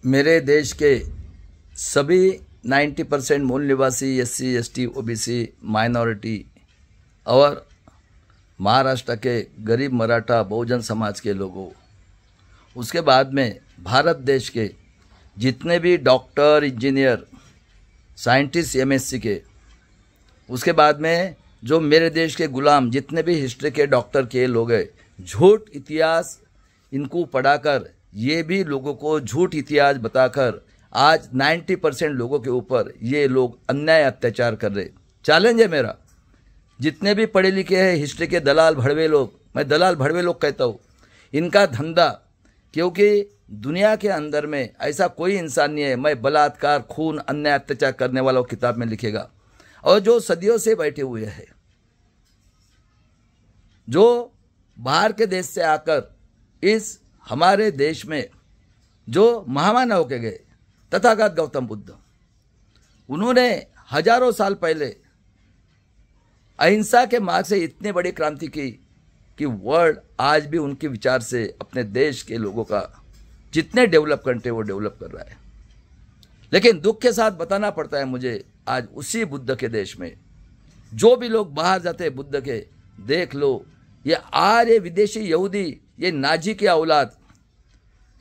मेरे देश के सभी 90% मूल निवासी SC ST OBC माइनॉरिटी और महाराष्ट्र के गरीब मराठा बहुजन समाज के लोगों, उसके बाद में भारत देश के जितने भी डॉक्टर, इंजीनियर, साइंटिस्ट MSc के, उसके बाद में जो मेरे देश के गुलाम जितने भी हिस्ट्री के डॉक्टर के लोग हैं, झूठ इतिहास इनको पढ़ाकर, ये भी लोगों को झूठ इतिहास बताकर आज 90% लोगों के ऊपर ये लोग अन्याय अत्याचार कर रहे। चैलेंज है मेरा, जितने भी पढ़े लिखे हैं हिस्ट्री के दलाल भड़वे लोग, मैं दलाल भड़वे लोग कहता हूँ, इनका धंधा, क्योंकि दुनिया के अंदर में ऐसा कोई इंसान नहीं है मैं बलात्कार, खून, अन्याय अत्याचार करने वाला किताब में लिखेगा। और जो सदियों से बैठे हुए हैं, जो बाहर के देश से आकर इस हमारे देश में जो महामानव के गए, तथागत गौतम बुद्ध, उन्होंने हजारों साल पहले अहिंसा के मार्ग से इतनी बड़ी क्रांति की कि वर्ल्ड आज भी उनके विचार से अपने देश के लोगों का जितने डेवलप करते वो डेवलप कर रहा है। लेकिन दुख के साथ बताना पड़ता है मुझे, आज उसी बुद्ध के देश में जो भी लोग बाहर जाते हैं बुद्ध के, देख लो ये आर्य विदेशी यहूदी, ये नाजी की औलाद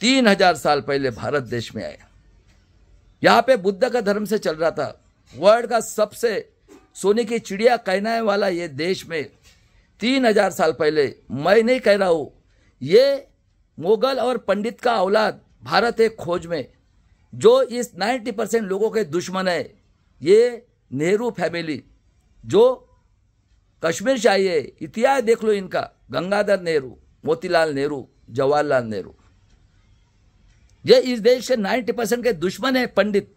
3000 साल पहले भारत देश में आए। यहाँ पे बुद्ध का धर्म से चल रहा था। वर्ल्ड का सबसे सोने की चिड़िया कहने वाला ये देश में 3000 साल पहले, मैं नहीं कह रहा हूँ, ये मुगल और पंडित का औलाद भारत एक खोज में, जो इस 90% लोगों के दुश्मन है, ये नेहरू फैमिली जो कश्मीर से आई है। इतिहास देख लो इनका, गंगाधर नेहरू, मोतीलाल नेहरू, जवाहरलाल नेहरू, ये इस देश के 90% के दुश्मन है पंडित।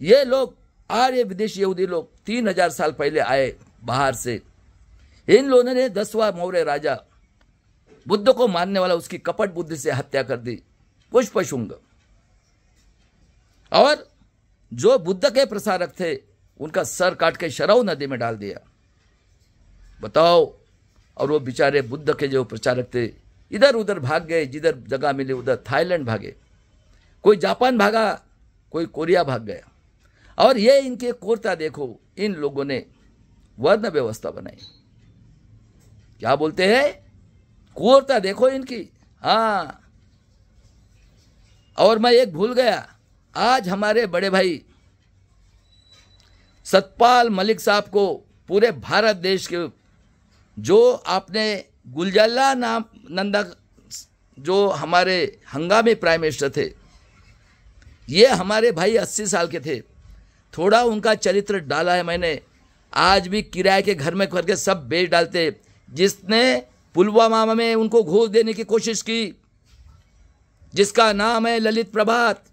ये लोग आर्य विदेशी यहूदी लोग 3000 साल पहले आए बाहर से। इन लोगों ने 10वां मौर्य राजा बुद्ध को मारने वाला उसकी कपट बुद्धि से हत्या कर दी, पुष्पशुंग। और जो बुद्ध के प्रसारक थे उनका सर काट के शरव नदी में डाल दिया, बताओ। और वो बेचारे बुद्ध के जो प्रचारक थे इधर उधर भाग गए, जिधर जगह मिले उधर थाईलैंड भागे, कोई जापान भागा, कोई कोरिया भाग गया। और ये इनके क्रूरता देखो, इन लोगों ने वर्ण व्यवस्था बनाई, क्या बोलते हैं, क्रूरता देखो इनकी। हाँ, और मैं एक भूल गया, आज हमारे बड़े भाई सतपाल मलिक साहब को पूरे भारत देश के, जो आपने गुलजाला नाम नंदा, जो हमारे हंगामी प्राइम मिनिस्टर थे, ये हमारे भाई 80 साल के थे। थोड़ा उनका चरित्र डाला है मैंने, आज भी किराए के घर में करके सब बेच डालते। जिसने पुलवामा में उनको घूस देने की कोशिश की, जिसका नाम है ललित प्रभात,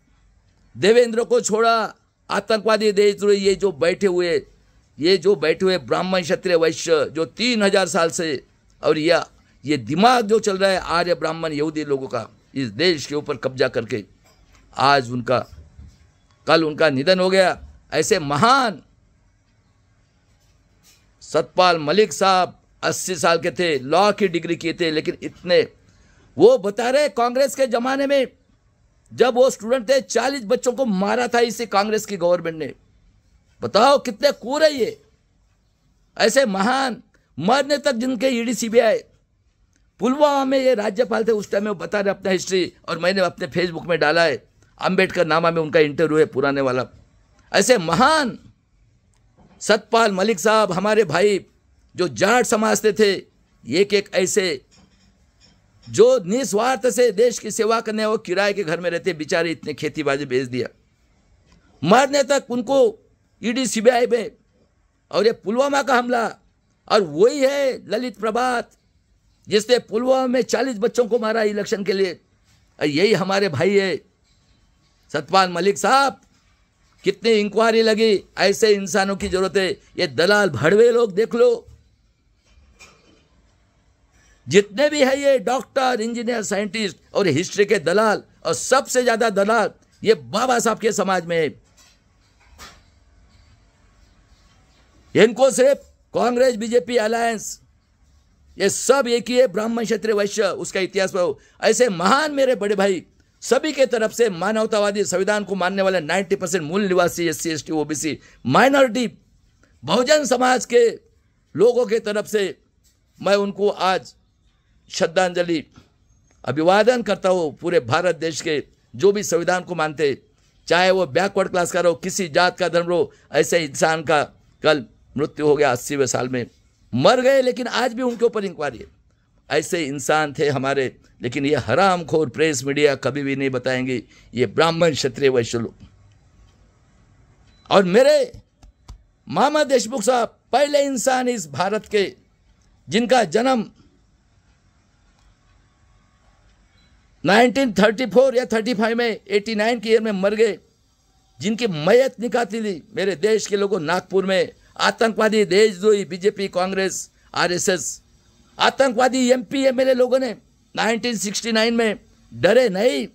देवेंद्र को छोड़ा, आतंकवादी देशद्रोही, ये जो बैठे हुए ब्राह्मण क्षत्रिय वैश्य जो 3000 साल से, और ये दिमाग जो चल रहा है आर्य ब्राह्मण यहूदी लोगों का इस देश के ऊपर कब्जा करके, आज कल उनका निधन हो गया। ऐसे महान सतपाल मलिक साहब 80 साल के थे, लॉ की डिग्री किए थे, लेकिन इतने, वो बता रहे कांग्रेस के जमाने में जब वो स्टूडेंट थे 40 बच्चों को मारा था इसी कांग्रेस की गवर्नमेंट ने। बताओ कितने क्रूर है ये। ऐसे महान, मरने तक जिनके ईडी CBI, पुलवामा में ये राज्यपाल थे उस टाइम में, वो बता रहे अपना हिस्ट्री, और मैंने अपने फेसबुक में डाला है, अंबेडकर नामा में उनका इंटरव्यू है पुराने वाला। ऐसे महान सतपाल मलिक साहब, हमारे भाई जो जाट समाज थे, एक ऐसे जो निस्वार्थ से देश की सेवा करने, वो किराए के घर में रहते बेचारे, इतने खेतीबाजी बेच दिया, मरने तक उनको ईडी CBI में। और ये पुलवामा का हमला, और वही है ललित प्रभात जिसने पुलवामा में 40 बच्चों को मारा इलेक्शन के लिए, यही हमारे भाई है सतपाल मलिक साहब। कितनी इंक्वायरी लगी, ऐसे इंसानों की जरूरत है। ये दलाल भड़वे लोग देख लो, जितने भी है ये डॉक्टर, इंजीनियर, साइंटिस्ट और हिस्ट्री के दलाल, और सबसे ज्यादा दलाल ये बाबा साहब के समाज में है। इनको सिर्फ कांग्रेस बीजेपी अलायंस, ये सब एक ही है, ब्राह्मण क्षत्रिय वैश्य, उसका इतिहास पर। ऐसे महान मेरे बड़े भाई सभी के तरफ से मानवतावादी संविधान को मानने वाले 90% मूल निवासी SC ST OBC minority Bahujan Samaj के लोगों के तरफ से मैं उनको आज श्रद्धांजलि अभिवादन करता हूँ। पूरे भारत देश के जो भी संविधान को मानते, चाहे वो बैकवर्ड क्लास का रहो, किसी जात का धर्म रहो, ऐसे इंसान का कल मृत्यु हो गया 80वें साल में, मर गए, लेकिन आज भी उनके ऊपर इंक्वायरी है। ऐसे इंसान थे हमारे, लेकिन ये हरामखोर प्रेस मीडिया कभी भी नहीं बताएंगे ये ब्राह्मण क्षत्रिय वैश्य लोग। और मेरे मामा देशमुख साहब पहले इंसान इस भारत के जिनका जन्म 1934 या 35 में 89 की ईयर में मर गए, जिनकी मैयत निकाली थी मेरे देश के लोगों नागपुर में। आतंकवादी देशद्रोही बीजेपी, कांग्रेस, RSS, आतंकवादी MP MLA लोगों ने 1969 में डरे नहीं।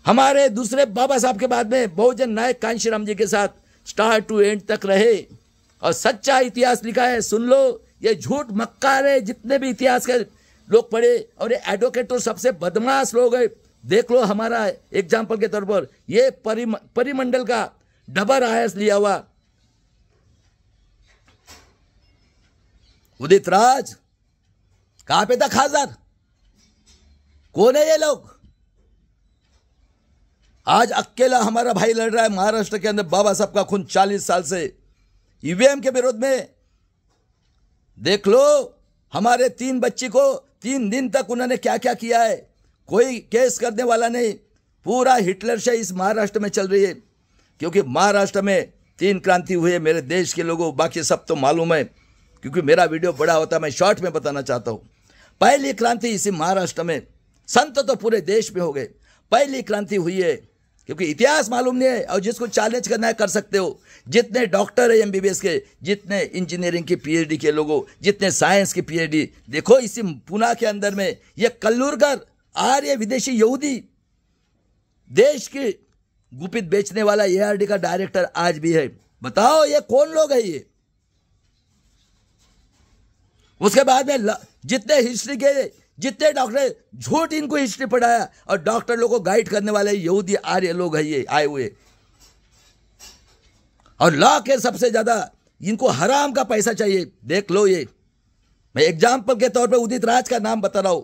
हमारे दूसरे बाबा साहब के बाद में बहुजन नायक कांशीराम जी के साथ स्टार्ट टू एंड तक रहे और सच्चा इतिहास लिखा है। सुन लो, ये झूठ मक्कार है। जितने भी इतिहास के लोग पढ़े, और ये एडवोकेट तो सबसे बदमाश लोग है। देख लो, हमारा एग्जाम्पल के तौर पर ये परिमंडल का डबल IAS लिया हुआ उदित राज कहां पे था? खासदार कौन है ये लोग? आज अकेला हमारा भाई लड़ रहा है महाराष्ट्र के अंदर बाबा साहब का खून 40 साल से EVM के विरोध में। देख लो, हमारे 3 बच्ची को 3 दिन तक उन्होंने क्या क्या किया है, कोई केस करने वाला नहीं। पूरा हिटलरशाही इस महाराष्ट्र में चल रही है, क्योंकि महाराष्ट्र में 3 क्रांति हुई है मेरे देश के लोगों। बाकी सब तो मालूम है, क्योंकि मेरा वीडियो बड़ा होता है, मैं शॉर्ट में बताना चाहता हूं। पहली क्रांति इसी महाराष्ट्र में, संत तो पूरे देश में हो गए। पहली क्रांति हुई है, क्योंकि इतिहास मालूम नहीं है, और जिसको चैलेंज करना है कर सकते हो। जितने डॉक्टर है MBBS के, जितने इंजीनियरिंग की PhD के लोगों, जितने साइंस की PhD, देखो इसी पुणे के अंदर में ये कल्लूरकर आर्य विदेशी यहूदी देश की गुपित बेचने वाला ARD का डायरेक्टर आज भी है। बताओ ये कौन लोग है ये? उसके बाद में जितने हिस्ट्री के जितने डॉक्टर, झूठ इनको हिस्ट्री पढ़ाया, और डॉक्टर लोगों को गाइड करने वाले यहूदी आर्य लोग है ये आए हुए। और लॉ के सबसे ज्यादा इनको हराम का पैसा चाहिए। देख लो, ये मैं एग्जाम्पल के तौर पे उदित राज का नाम बता रहा हूं।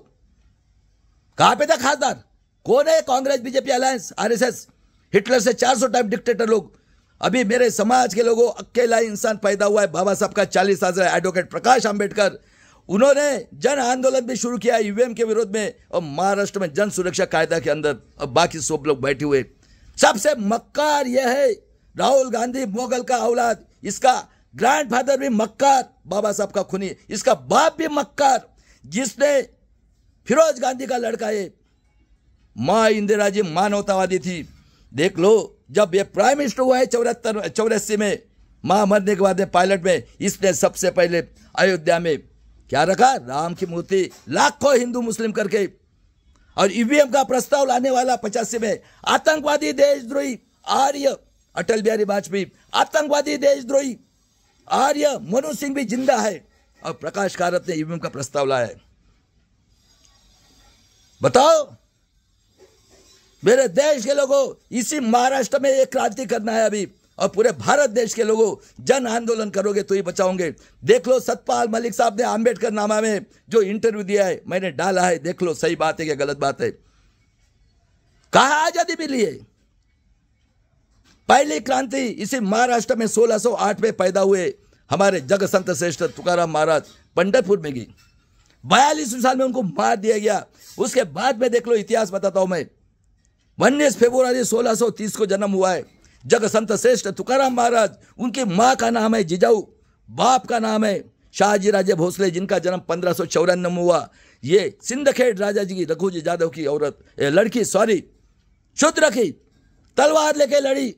कहां पे था खासदार? कौन है? Congress BJP alliance, RSS, Hitler से 400 टाइप डिक्टेटर लोग। अभी मेरे समाज के लोगों, अकेला इंसान पैदा हुआ है बाबा साहब का 40 साल से, एडवोकेट प्रकाश आंबेडकर। उन्होंने जन आंदोलन भी शुरू किया EVM के विरोध में, और महाराष्ट्र में जन सुरक्षा कायदा के अंदर, और बाकी सब लोग बैठे हुए। सबसे मक्कार यह है राहुल गांधी, मोगल का औलाद। इसका ग्रैंडफादर भी मक्कार, बाबा साहब का खूनी। इसका बाप भी मक्कार, जिसने फिरोज गांधी का लड़का है। मां इंदिरा जी मानवतावादी थी। देख लो, जब ये प्राइम मिनिस्टर हुआ है 84 में, मां मरने के बाद पायलट में, इसने सबसे पहले अयोध्या में क्या रखा? राम की मूर्ति, लाखों हिंदू मुस्लिम करके। और EVM का प्रस्ताव लाने वाला 85 में आतंकवादी देशद्रोही आर्य अटल बिहारी वाजपेयी, आतंकवादी देशद्रोही आर्य मनोज सिंह भी जिंदा है, और प्रकाश कारत ने EVM का प्रस्ताव लाया है। बताओ मेरे देश के लोगों, इसी महाराष्ट्र में एक क्रांति करना है अभी, और पूरे भारत देश के लोगों जन आंदोलन करोगे तो ही बचाओगे। देख लो, सतपाल मलिक साहब ने आंबेडकर नामा में जो इंटरव्यू दिया है, मैंने डाला है, देख लो सही बात है कि गलत बात है। कहा आजादी मिली है? पहली क्रांति इसी महाराष्ट्र में 1608 में पैदा हुए हमारे जग संत श्रेष्ठ तुकाराम महाराज पंढरपुर में गई। 42 साल में उनको मार दिया गया। उसके बाद में देख लो, इतिहास बताता हूं मैं। 19 फरवरी 1630 को जन्म हुआ है जग संत श्रेष्ठ तुकाराम महाराज। उनकी मां का नाम है जिजाऊ, बाप का नाम है शाहजी राजे भोसले, जिनका जन्म 1554 में हुआ। ये सिंदखेड़ राजा जी की, रघुजी जादव की औरत, लड़की, सॉरी, शूद्र की, तलवार लेके लड़ी।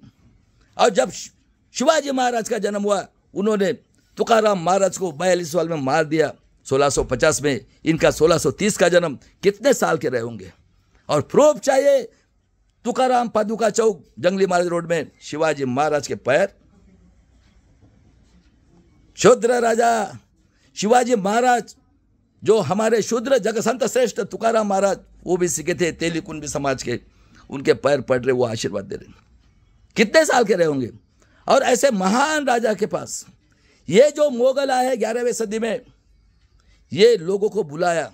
और जब शिवाजी महाराज का जन्म हुआ, उन्होंने तुकाराम महाराज को 42 साल में मार दिया 1650 में। इनका 1630 का जन्म, कितने साल के रहे होंगे? और प्रूफ चाहिए, तुकाराम पादुका चौक जंगली महाराज रोड में शिवाजी महाराज के पैर। शूद्र राजा शिवाजी महाराज, जो हमारे शूद्र जगसंत श्रेष्ठ तुकाराम महाराज वो भी सीखे थे तेलीकुंबी समाज के, उनके पैर पड़ रहे, वो आशीर्वाद दे रहे। कितने साल के रहे होंगे। और ऐसे महान राजा के पास ये जो मुगल आए 11वीं सदी में, ये लोगों को बुलाया।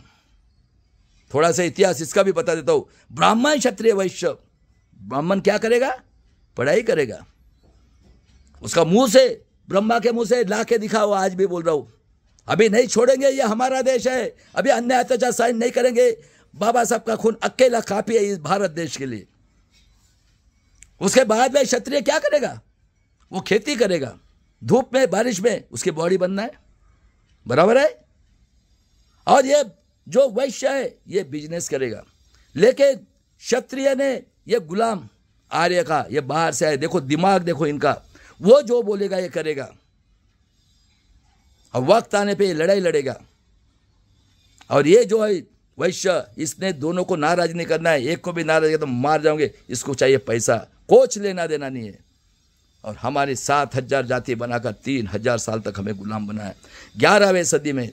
थोड़ा सा इतिहास इसका भी बता देता हूं। ब्राह्मण क्षत्रिय वैश्य, ब्राह्मण क्या करेगा? पढ़ाई करेगा। उसका मुंह से, ब्रह्मा के मुंह से ला के दिखाओ, आज भी बोल रहा हूं, अभी नहीं छोड़ेंगे, ये हमारा देश है, अभी अन्याय अत्याचार साइन नहीं करेंगे। बाबा साहब का खून अकेला काफी है इस भारत देश के लिए। उसके बाद में क्षत्रिय क्या करेगा? वो खेती करेगा, धूप में बारिश में उसकी बॉडी बनना है, बराबर है। और ये जो वैश्य है ये बिजनेस करेगा। लेकिन क्षत्रिय ने, ये गुलाम आर्य का, ये बाहर से आए, देखो दिमाग देखो इनका, वो जो बोलेगा ये करेगा। और वक्त आने पे ये लड़ाई लड़ेगा। और ये जो है वैश्य, इसने दोनों को नाराज नहीं करना है, एक को भी नाराज किया तो मार जाओगे, इसको चाहिए पैसा, कुछ लेना देना नहीं है। और हमारी 7000 जाति बनाकर 3000 साल तक हमें गुलाम बनाया। 11वीं सदी में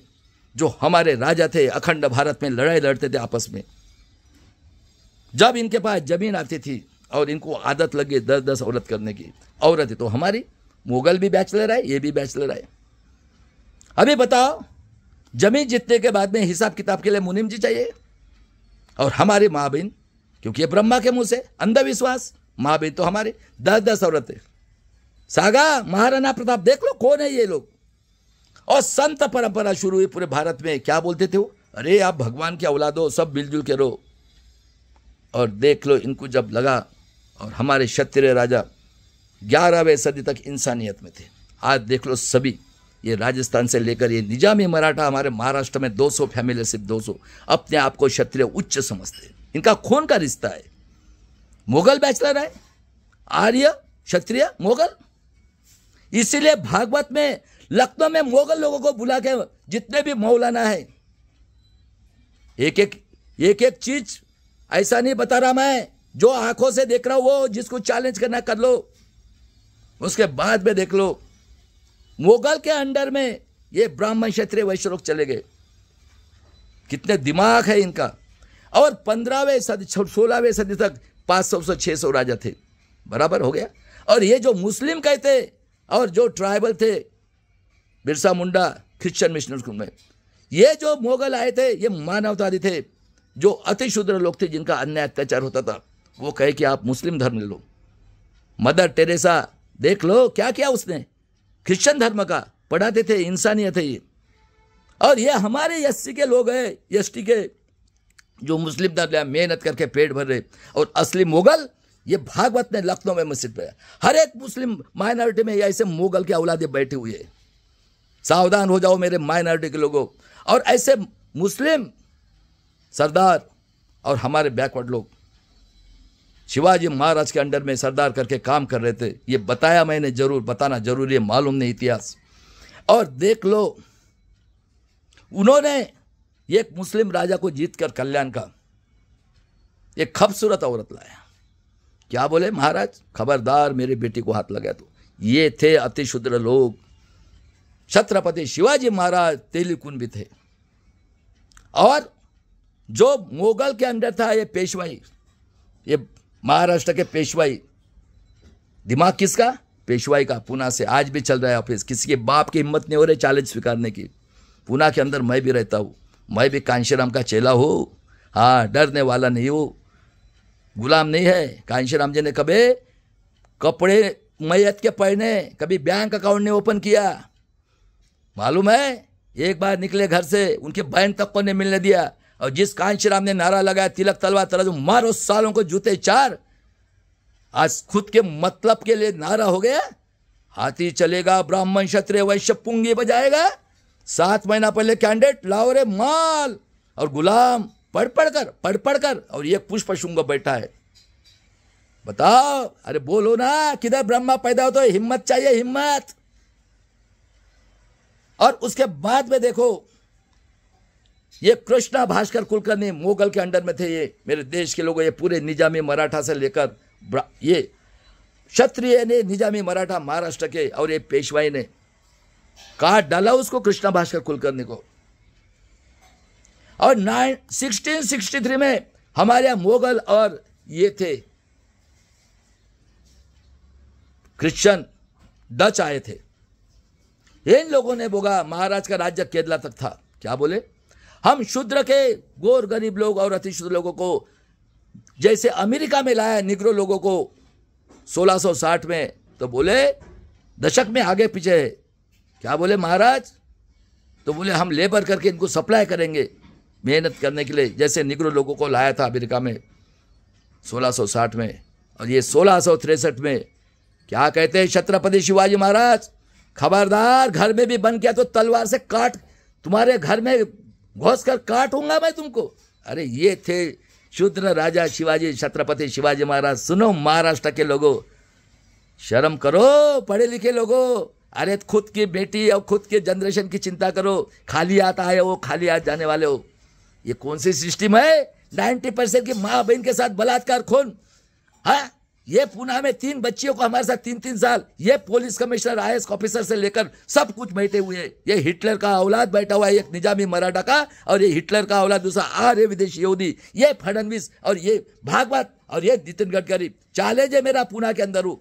जो हमारे राजा थे, अखंड भारत में लड़ाई लड़ते थे आपस में। जब इनके पास जमीन आती थी और इनको आदत लगी 10-10 औरत करने की, औरत तो हमारी, मुगल भी बैचलर है, ये भी बैचलर है। अभी बताओ, जमीन जीतने के बाद में हिसाब किताब के लिए मुनीम जी चाहिए। और हमारी माँ बहन, क्योंकि ये ब्रह्मा के मुंह से अंधविश्वास, माँ बहन तो हमारी 10-10 औरतें। सागा महाराणा प्रताप देख लो कौन है ये लोग। और संत परंपरा शुरू हुई पूरे भारत में। क्या बोलते थे वो? अरे आप भगवान के औलाद हो, सब मिलजुल के रहो। और देख लो इनको जब लगा, और हमारे क्षत्रिय राजा 11वीं सदी तक इंसानियत में थे। आज देख लो सभी, ये राजस्थान से लेकर ये निजामी मराठा, हमारे महाराष्ट्र में 200 फैमिली, सिर्फ 200 अपने आप को क्षत्रिय उच्च समझते हैं। इनका खून का रिश्ता है। मुगल बैचलर है, आर्य क्षत्रिय मुगल। इसीलिए भागवत में, लखनऊ में मुगल लोगों को बुला के, जितने भी मौलाना है, एक एक चीज ऐसा नहीं बता रहा मैं, जो आंखों से देख रहा हूं, वो जिसको चैलेंज करना कर लो। उसके बाद में देख लो, मुगल के अंडर में ये ब्राह्मण क्षत्रिय वैश्य लोग चले गए। कितने दिमाग है इनका। और 15वीं सदी 16वीं सदी तक 500 से 600 राजा थे, बराबर हो गया। और ये जो मुस्लिम कहते और जो ट्राइबल थे, बिरसा मुंडा क्रिश्चियन मिशनरी में, ये जो मुगल आए थे ये मानवतावादी थे, जो अति शूद्र लोग थे जिनका अन्याय अत्याचार होता था। वो कहे कि आप मुस्लिम धर्म ले लो। मदर टेरेसा देख लो क्या किया उसने, क्रिश्चियन धर्म का पढ़ाते थे, इंसानियत है ये। और ये हमारे एससी के लोग हैं, एसटी के, जो मुस्लिम धर्म मेहनत करके पेट भर रहे। और असली मुगल ये भागवत में लखनऊ में मस्जिद पे, हर एक मुस्लिम माइनॉरिटी में ऐसे मुगल के औलादे बैठे हुए हैं। सावधान हो जाओ मेरे माइनॉरिटी के लोगों। और ऐसे मुस्लिम सरदार और हमारे बैकवर्ड लोग शिवाजी महाराज के अंडर में सरदार करके काम कर रहे थे। ये बताया मैंने, जरूर बताना जरूरी है, मालूम नहीं इतिहास। और देख लो, उन्होंने एक मुस्लिम राजा को जीतकर कल्याण का एक खूबसूरत औरत लाया। क्या बोले महाराज, खबरदार मेरी बेटी को हाथ लगा तो। ये थे अति शूद्र लोग। छत्रपति शिवाजी महाराज तेलीकुंबी थे। और जो मुगल के अंदर था ये पेशवाई, ये महाराष्ट्र के पेशवाई, दिमाग किसका? पेशवाई का। पूना से आज भी चल रहा है ऑफिस। किसी के बाप की हिम्मत नहीं हो रही चैलेंज स्वीकारने की। पूना के अंदर मैं भी रहता हूँ, मैं भी कांशीराम का चेला हूँ। हाँ, डरने वाला नहीं हूँ, गुलाम नहीं है। कांशीराम जी ने कभी कपड़े मैयत के पहने, कभी बैंक अकाउंट नहीं ओपन किया, मालूम है। एक बार निकले घर से, उनके बहन तक को नहीं मिलने दिया। और जिस कांशीराम ने नारा लगाया, तिलक तलवार तराजू मारो सालों को जूते चार, आज खुद के मतलब के लिए नारा हो गया। हाथी चलेगा, ब्राह्मण क्षत्रिय वैश्य पुंगी बजाएगा। 7 महीना पहले कैंडिडेट लाओ रे माल, और गुलाम पढ़ पढ़ कर और ये पुष्प शुंग बैठा है। बताओ, अरे बोलो ना, किधर ब्रह्मा पैदा होता है? हिम्मत चाहिए, हिम्मत। और उसके बाद में देखो, ये कृष्णा भास्कर कुलकर्णी मुगल के अंडर में थे। ये मेरे देश के लोगों, ये पूरे निजामी मराठा से लेकर ये क्षत्रिय ने निजामी मराठा महाराष्ट्र के, और ये पेशवाई ने काट डाला उसको, कृष्णा भास्कर कुलकर्णी को। और 1663 में हमारे यहाँ मुगल और ये थे क्रिश्चियन, डच आए थे। इन लोगों ने बोला महाराज का राज्य केरला तक था। क्या बोले? हम शूद्र के, गोर गरीब लोग और अति शूद्र लोगों को जैसे अमेरिका में लाया निग्रो लोगों को 1660 में, तो बोले दशक में आगे पीछे है। क्या बोले महाराज? तो बोले हम लेबर करके इनको सप्लाई करेंगे मेहनत करने के लिए, जैसे निग्रो लोगों को लाया था अमेरिका में 1660 में। और ये 1663 में क्या कहते हैं छत्रपति शिवाजी महाराज, खबरदार घर में भी बन गया तो तलवार से काट, तुम्हारे घर में घुस कर काटूंगा मैं तुमको। अरे ये थे शूद्र राजा शिवाजी, छत्रपति शिवाजी महाराज। सुनो महाराष्ट्र के लोगों, शर्म करो पढ़े लिखे लोगों। अरे खुद की बेटी और खुद के जनरेशन की चिंता करो, खाली हाथ आए हो खाली हाथ जाने वाले हो। ये कौन सी सिस्टम है? 90% की माँ बहन के साथ बलात्कार, खून। हाँ, ये पुणे में 3 बच्चियों को हमारे साथ 3-3 साल, ये पुलिस कमिश्नर IAS ऑफिसर से लेकर सब कुछ बैठे हुए हैं। ये हिटलर का औलाद बैठा हुआ है, एक निजामी मराठा का, और ये हिटलर का औलाद दूसरा आर्य विदेशी यहूदी, ये फडणवीस और ये भागवत और ये नितिन गडकरी। चैलेंज है मेरा पुणे के अंदर हूं,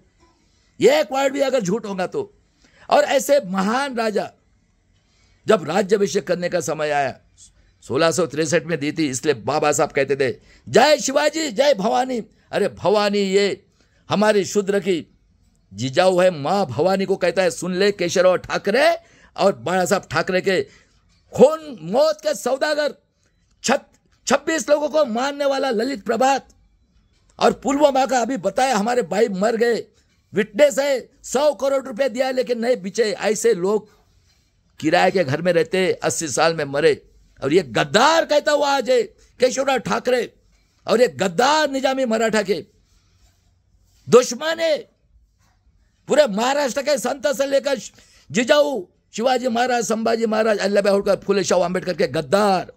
ये एक वर्ड भी अगर झूठ होगा तो। और ऐसे महान राजा जब राज्याभिषेक करने का समय आया 1663 में दी थी, इसलिए बाबा साहब कहते थे जय शिवाजी जय भवानी। अरे भवानी ये हमारी शूद्र की जीजाऊ है, माँ भवानी को कहता है। सुन ले केशवराव ठाकरे और बाला साहब ठाकरे के खून मौत के सौदागर, 26 लोगों को मारने वाला ललित प्रभात, और पुलवामा का अभी बताया हमारे भाई मर गए, विटनेस है, 100 करोड़ रुपए दिया लेकिन नहीं बिचे। ऐसे लोग किराए के घर में रहते 80 साल में मरे। और ये गद्दार कहता हुआ आज है केशवराव ठाकरे, और ये गद्दार निजामी मराठा के दुश्मन है। पूरे महाराष्ट्र के संत से लेकर जिजाऊ शिवाजी महाराज, संभाजी महाराज, अल्लाहभाई होलकर, फुले शाह अम्बेडकर के गद्दार।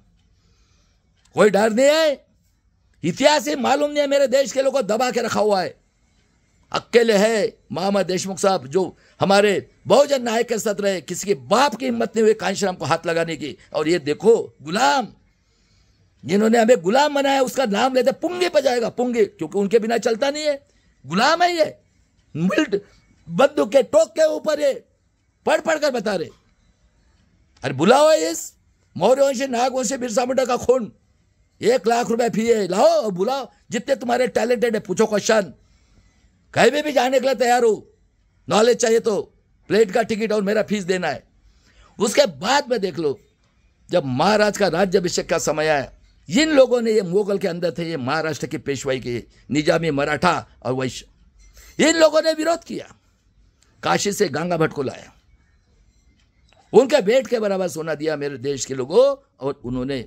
कोई डर नहीं है, इतिहास ही मालूम नहीं है। मेरे देश के लोगों को दबा के रखा हुआ है। अकेले है महामना देशमुख साहब जो हमारे बहुजन नायक के साथ रहे, किसी के बाप की हिम्मत नहीं हुई कांशीराम को हाथ लगाने की। और ये देखो गुलाम, जिन्होंने हमें गुलाम बनाया उसका नाम लेते पुंगी पे जाएगा, पुंगी, क्योंकि उनके बिना चलता नहीं है। गुलाम है ये, मिल्ट बंदूक के टोक के ऊपर ये पढ़ पढ़ कर बता रहे। अरे बुलाओ इस मौर्यवंशी नागवंशी बिरसा मुंडा का खून, 1 लाख रुपए फी है, लाओ और बुलाओ जितने तुम्हारे टैलेंटेड है, पूछो क्वेश्चन। कहीं भी जाने के लिए तैयार हो, नॉलेज चाहिए तो प्लेट का टिकट और मेरा फीस देना है। उसके बाद में देख लो जब महाराज का राज्याभिषेक का समय आया, जिन लोगों ने, ये मुगल के अंदर थे, ये महाराष्ट्र की पेशवाई के निजामी मराठा और वैश्य, इन लोगों ने विरोध किया। काशी से गंगा भट्ट को लाया, उनके बेट के बराबर सोना दिया मेरे देश के लोगों, और उन्होंने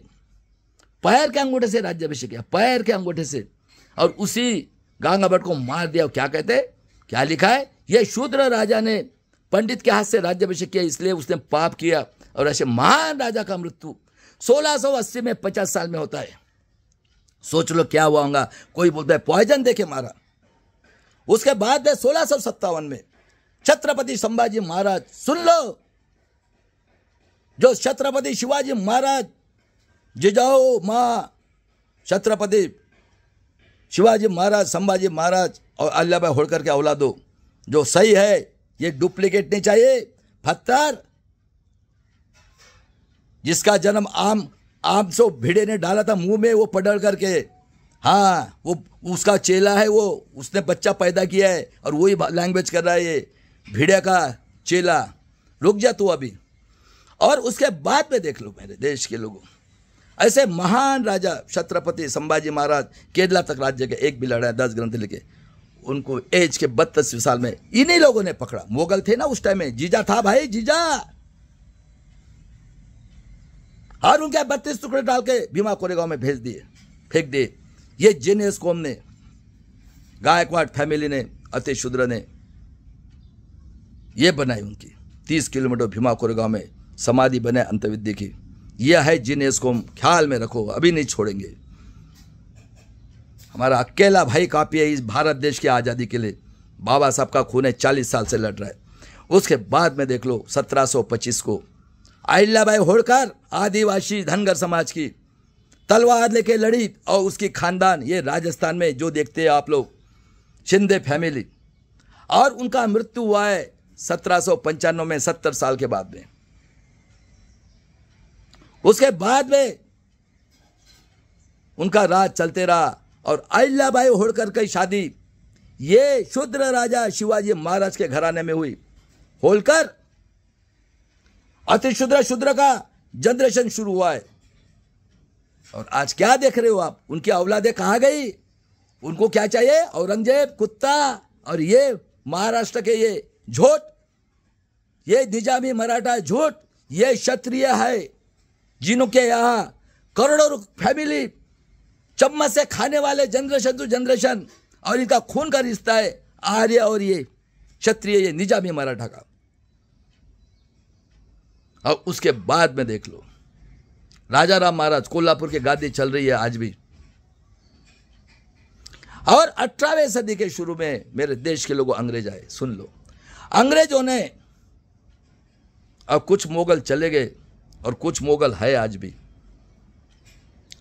पैर के अंगूठे से राज्याभिषेक किया, पैर के अंगूठे से, और उसी गंगा भट्ट को मार दिया। क्या कहते, क्या लिखा है? ये शूद्र राजा ने पंडित के हाथ से राज्याभिषेक किया, इसलिए उसने पाप किया। और ऐसे महान राजा का मृत्यु 1680 में 50 साल में होता है। सोच लो क्या हुआ होगा। कोई बोलता है पॉइजन देके मारा। उसके बाद 1657 में छत्रपति संभाजी महाराज, सुन लो, जो छत्रपति शिवाजी महाराज, जिजाऊ माँ छत्रपति शिवाजी महाराज, संभाजी महाराज और अल्लाहभाई होलकर के औलादों, जो सही है, ये डुप्लीकेट नहीं चाहिए। पत्थर जिसका जन्म आम से भिड़े ने डाला था मुंह में, वो पढ़ करके, हाँ वो उसका चेला है, वो उसने बच्चा पैदा किया है और वही लैंग्वेज कर रहा है, ये भिड़े का चेला। रुक जा तू अभी। और उसके बाद में देख लो मेरे देश के लोगों, ऐसे महान राजा छत्रपति संभाजी महाराज केरला तक राज्य के, एक भी लड़ा 10 ग्रंथ लिखे, उनको एज के 32 साल में इन्हीं लोगों ने पकड़ा। मुगल थे ना उस टाइम में, जीजा था भाई, जीजा, और उनके 32 टुकड़े डाल के भीमा कोरेगांव में भेज दिए, फेंक दिए। ये जीनियस कौम ने, गायकवाड़ फैमिली ने, अति शूद्र ने ये बनाई उनकी 30 किलोमीटर भीमा कोरेगांव में समाधि बने अंतविद्या की। यह है जीनियस कौम, ख्याल में रखो, अभी नहीं छोड़ेंगे। हमारा अकेला भाई काफी है इस भारत देश की आज़ादी के लिए। बाबा साहब का खून है, 40 साल से लड़ रहा है। उसके बाद में देख लो 1725 को अहिल्याबाई होलकर, आदिवासी धनगर समाज की तलवार लेके लड़ी, और उसकी खानदान ये राजस्थान में जो देखते हैं आप लोग, शिंदे फैमिली, और उनका मृत्यु हुआ है 1795 में, 70 साल के बाद में। उसके बाद में उनका राज चलते रहा, और अहिल्याबाई होळकर की शादी ये शूद्र राजा शिवाजी महाराज के घराने में हुई। होळकर अति शूद्र का जनरेशन शुरू हुआ है। और आज क्या देख रहे हो आप, उनकी औलादे कहां गई? उनको क्या चाहिए? औरंगजेब, कुत्ता, और ये महाराष्ट्र के ये झोट, ये निजामी मराठा झोट, ये क्षत्रिय है जिनके यहां करोड़ों फैमिली चम्मच से खाने वाले जनरेशन टू जनरेशन, और इनका खून का रिश्ता है आर्य और ये क्षत्रिय, ये निजामी मराठा का। और उसके बाद में देख लो, राजा राम महाराज, कोल्हापुर की गादी चल रही है आज भी। और 18वीं सदी के शुरू में मेरे देश के लोगों अंग्रेज आए। सुन लो, अंग्रेजों ने, अब कुछ मुगल चले गए और कुछ मुगल है आज भी।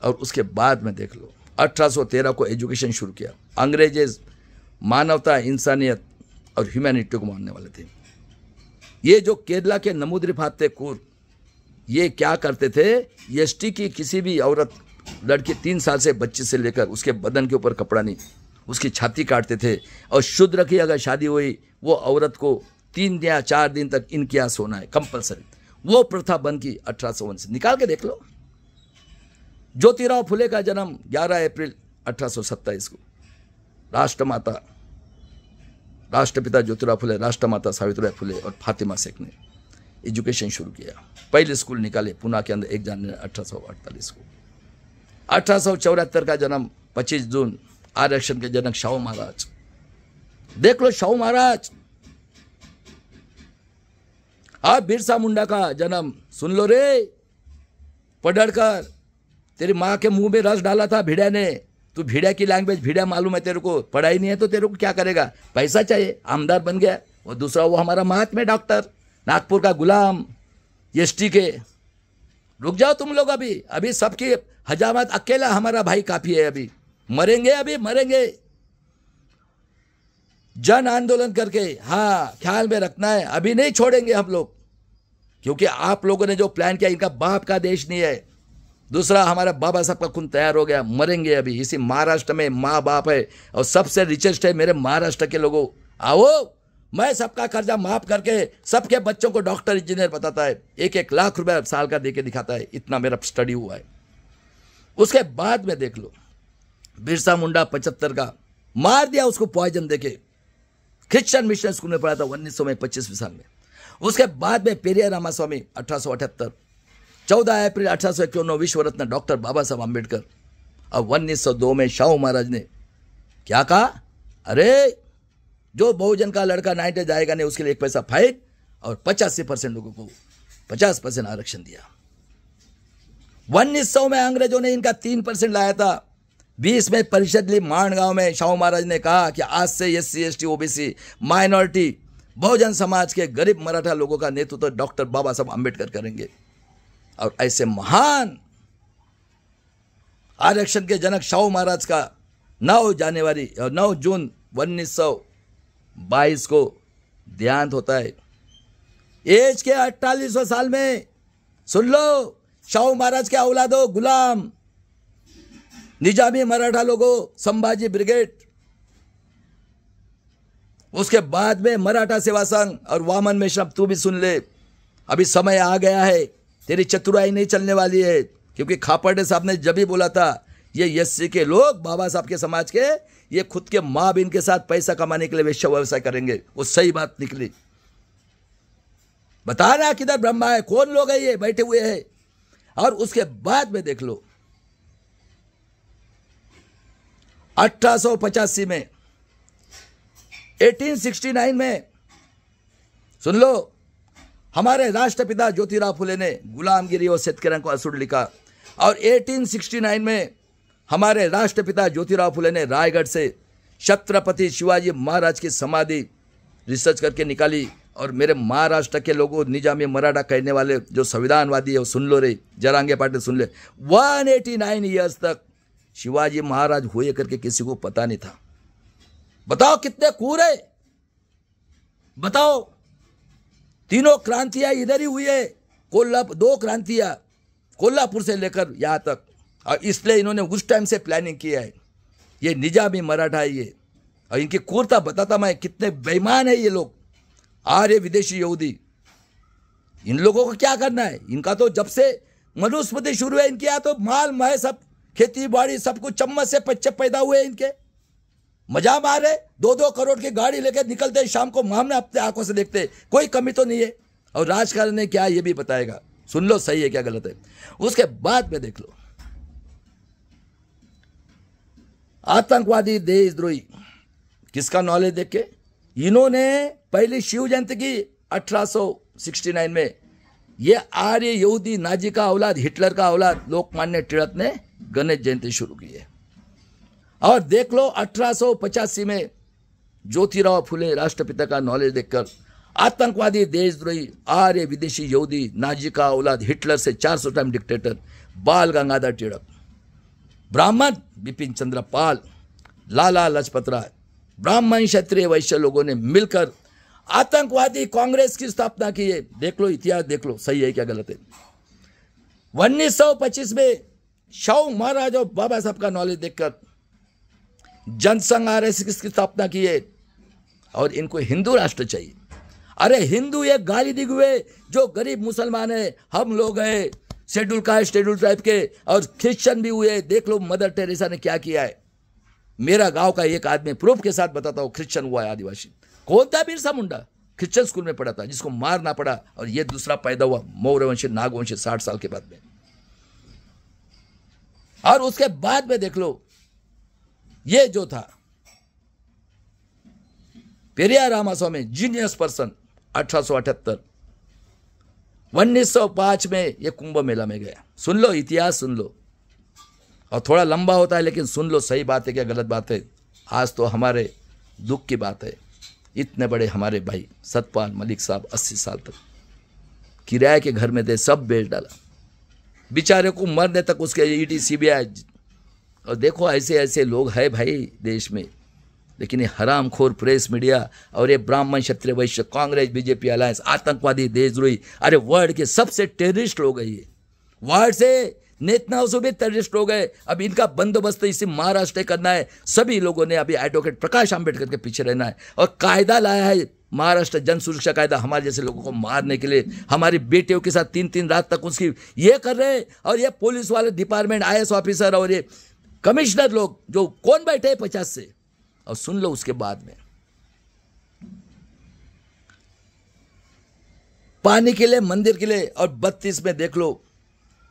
और उसके बाद में देख लो, 1813 को एजुकेशन शुरू किया। अंग्रेज मानवता, इंसानियत और ह्यूमैनिटी को मानने वाले थे। ये जो केरला के नमूद्री फाते कूर, ये क्या करते थे, एसटी की किसी भी औरत लड़की 3 साल से बच्चे से लेकर उसके बदन के ऊपर कपड़ा नहीं, उसकी छाती काटते थे। और शूद्र की अगर शादी हुई, वो औरत को 3 या 4 दिन तक इनके यहाँ सोना है कंपलसरी। वो प्रथा बंद की 1851 से। निकाल के देख लो। ज्योतिराव फुले का जन्म 11 अप्रैल 1827 को। राष्ट्रमाता, राष्ट्रपिता ज्योतिराव फुले, राष्ट्रमाता सावित्रीबाई फुले और फातिमा शेख ने एजुकेशन शुरू किया। पहले स्कूल निकाले पुणे के अंदर 1 जनवरी 1848 को। 1874 का जन्म 25 जून, आरक्षण के जनक शाहू महाराज। देख लो शाहू महाराज। आप बिरसा मुंडा का जन्म सुन लो रे, पढ़कर तेरी माँ के मुंह में रस डाला था भिड़िया ने। तू भिड़िया की लैंग्वेज, भिड़िया मालूम है तेरे को, पढ़ाई नहीं है तो तेरे को क्या करेगा, पैसा चाहिए, आमदार बन गया। और दूसरा वो हमारा महात्मा डॉक्टर, नागपुर का गुलाम, एसटी के। रुक जाओ तुम लोग, अभी सबकी हजामत अकेला हमारा भाई काफी है। अभी मरेंगे, अभी मरेंगे। जन आंदोलन करके, हाँ ख्याल में रखना है, अभी नहीं छोड़ेंगे हम लोग, क्योंकि आप लोगों ने जो प्लान किया, इनका बाप का देश नहीं है। दूसरा, हमारा बाबा साहब का खून तैयार हो गया, मरेंगे अभी। इसी महाराष्ट्र में माँ बाप है और सबसे रिचेस्ट है मेरे महाराष्ट्र के लोगों। आओ, मैं सबका कर्जा माफ करके सबके बच्चों को डॉक्टर इंजीनियर बताता है, 1-1 लाख रुपए साल का देके दिखाता है। इतना मेरा स्टडी हुआ है। उसके बाद में देख लो, बिरसा मुंडा 75 का मार दिया उसको पॉइजन देके। क्रिश्चियन मिशन स्कूल में पढ़ा था 1925 साल में। उसके बाद में पेरिया रामास्वामी 1878, 14 अप्रैल 1851 विश्व रत्न डॉक्टर बाबा साहब अम्बेडकर। अब 1902 में शाहू महाराज ने क्या कहा, अरे जो बहुजन का लड़का 90 जाएगा नहीं उसके लिए 1 पैसा फाइन, और 85% लोगों को 50% आरक्षण दिया। 1900 में अंग्रेजों ने इनका 3% लाया था। 20 में परिषद ली माणगांव में शाहू महाराज ने कहा कि आज से SC ST OBC minority Bahujan Samaj के गरीब मराठा लोगों का नेतृत्व डॉक्टर बाबा साहब अम्बेडकर करेंगे। और ऐसे महान आरक्षण के जनक शाहू महाराज का 9 जून 1922 को देहांत होता है, एज के 48वें साल में। सुन लो, शाहू महाराज के औलादो गुलाम, निजामी मराठा लोगों, संभाजी ब्रिगेड। उसके बाद में मराठा सेवा संघ और वामन मिश्र। तू भी सुन ले, अभी समय आ गया है, तेरी चतुराई नहीं चलने वाली है, क्योंकि खापर्डे साहब ने जब भी बोला था ये SC के लोग, बाबा साहब के समाज के, ये खुद के माँ बहन के साथ पैसा कमाने के लिए वेश्या व्यवसाय करेंगे। वो सही बात निकली। बता रहा किधर ब्रह्मा है, कौन लोग है ये बैठे हुए हैं। और उसके बाद में देख लो, 1885 में, 1869 में, सुन लो, हमारे राष्ट्रपिता ज्योतिराव फुले ने गुलामगिरी और शेतकऱ्यांना को असूड लिखा। और 1869 में हमारे राष्ट्रपिता ज्योतिराव फुले ने रायगढ़ से छत्रपति शिवाजी महाराज की समाधि रिसर्च करके निकाली और मेरे महाराष्ट्र के लोगों, निजामी मराठा कहने वाले जो संविधानवादी है वो सुन लो रे, जरांगे पाटिल सुन ले। 189 ईयर्स तक शिवाजी महाराज हुए करके किसी को पता नहीं था। बताओ कितने कूर है, बताओ। तीनों क्रांतियां इधर ही हुई है, कोल्हापुर, 2 क्रांतियां कोल्हापुर से लेकर यहां तक, और इसलिए इन्होंने उस टाइम से प्लानिंग किया है। ये निजामी मराठा है ये, और इनकी क्रूरता बताता मैं, कितने बेईमान है ये लोग, आर्य विदेशी यहूदी। इन लोगों को क्या करना है? इनका तो जब से मनुस्मृति शुरू है, इनके यहाँ तो माल महे सब, खेती बाड़ी सब कुछ चम्मच से बच्चे पैदा हुए इनके। मजा मारे, 2-2 करोड़ की गाड़ी लेकर निकलते हैं शाम को, हमने अपने आंखों से देखते, कोई कमी तो नहीं है। और राजकारण ने क्या ये भी बताएगा, सुन लो सही है क्या गलत है। उसके बाद में देख लो, आतंकवादी देशद्रोही, किसका नॉलेज देख के इन्होंने पहली शिव जयंती की 1869 में, ये आर्य यहूदी नाजी का औलाद, हिटलर का औलाद लोकमान्य टिळक ने गणेश जयंती शुरू की है। और देख लो 1885 में ज्योतिराव फुले राष्ट्रपिता का नॉलेज देखकर, आतंकवादी देशद्रोही आर्य विदेशी यहूदी नाजी का औलाद, हिटलर से 400 टाइम डिक्टेटर बाल गंगाधर टिळक, ब्राह्मण बिपिन चंद्र पाल, लाला लाजपत राय, ब्राह्मण क्षत्रिय वैश्य लोगों ने मिलकर आतंकवादी कांग्रेस की स्थापना की है। देख लो इतिहास, देख लो सही है क्या गलत है। 1925 में शाहू महाराज और बाबा साहब का नॉलेज देखकर जनसंघ आरएसएस की स्थापना की है, और इनको हिंदू राष्ट्र चाहिए। अरे हिंदू ये गाली दी हुए, जो गरीब मुसलमान है, हम लोग हैं, शेड्यूल कास्ट शेड्यूल ट्राइब के, और क्रिश्चियन भी हुए। देख लो मदर टेरेसा ने क्या किया है। मेरा गांव का एक आदमी प्रूफ के साथ बताता हूं, क्रिश्चियन हुआ है, आदिवासी। कौन था? बिरसा मुंडा, क्रिश्चियन स्कूल में पढ़ा था, जिसको मारना पड़ा, और ये दूसरा पैदा हुआ मौर्यवंशी नागवंशी 60 साल के बाद में। और उसके बाद में देख लो, ये जो था पेरियार रामास्वामी, जीनियस पर्सन, 1878, 1905 में ये कुंभ मेला में गया। सुन लो इतिहास, सुन लो, और थोड़ा लंबा होता है लेकिन सुन लो, सही बात है क्या गलत बात है। आज तो हमारे दुख की बात है, इतने बड़े हमारे भाई सतपाल मलिक साहब 80 साल तक किराए के घर में थे, सब बेच डाला बेचारे को, मरने तक उसके ईडी सीबीआई। और देखो ऐसे ऐसे लोग हैं भाई देश में, लेकिन ये हरामखोर प्रेस मीडिया और ये ब्राह्मण क्षत्रिय वैश्य कांग्रेस बीजेपी अलायंस, आतंकवादी देशद्रोही, अरे वर्ल्ड के सबसे टेररिस्ट लोग हैं ये, वर्ल्ड से नेतन्याहू से भी टेररिस्ट लोग हैं। अब इनका बंदोबस्त इसी महाराष्ट्र करना है। सभी लोगों ने अभी एडवोकेट प्रकाश आंबेडकर के पीछे रहना है, और कायदा लाया है महाराष्ट्र जन सुरक्षा कायदा, हमारे जैसे लोगों को मारने के लिए। हमारी बेटियों के साथ 3-3 रात तक उसकी ये कर रहे हैं, और ये पुलिस वाले डिपार्टमेंट, IAS ऑफिसर और ये कमिश्नर लोग जो कौन बैठे हैं 50 से। और सुन लो उसके बाद में, पानी के लिए, मंदिर के लिए। और 32 में देख लो,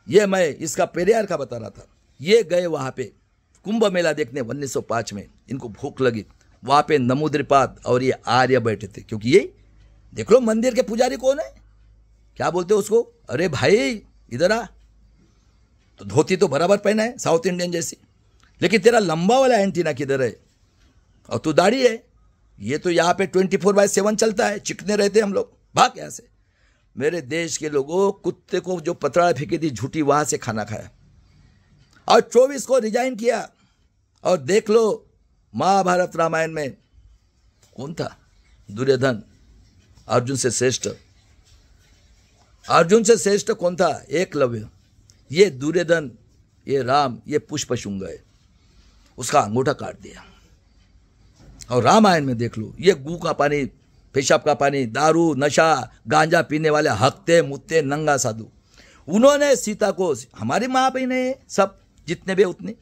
ये मैं इसका पेरियार का बता रहा था, ये गए वहां पे कुंभ मेला देखने 1905 में, इनको भूख लगी, वहां पे नमूद्रिपाद और ये आर्य बैठे थे। क्योंकि ये देख लो मंदिर के पुजारी कौन है, क्या बोलते हो उसको, अरे भाई इधर आ, तो धोती तो बराबर पहना है साउथ इंडियन जैसी, लेकिन तेरा लंबा वाला एंटीना किधर है, और तू दाढ़ी है। ये तो यहाँ पे 24/7 चलता है, चिकने रहते हम लोग, भाग यहाँ से। मेरे देश के लोगों, कुत्ते को जो पतरा फेंकी थी झूठी, वहां से खाना खाया, और 24 को रिजाइन किया। और देख लो महाभारत रामायण में कौन था, दुर्योधन, अर्जुन से श्रेष्ठ, अर्जुन से श्रेष्ठ कौन था, एकलव्य। ये दुर्योधन, ये राम, ये पुष्पशुंग है, उसका अंगूठा काट दिया। और रामायण में देख लो, ये गू का पानी, पेशाब का पानी, दारू, नशा, गांजा पीने वाले हकते मुत्ते नंगा साधु, उन्होंने सीता को, हमारी माँ बहन है सब जितने भी उतने,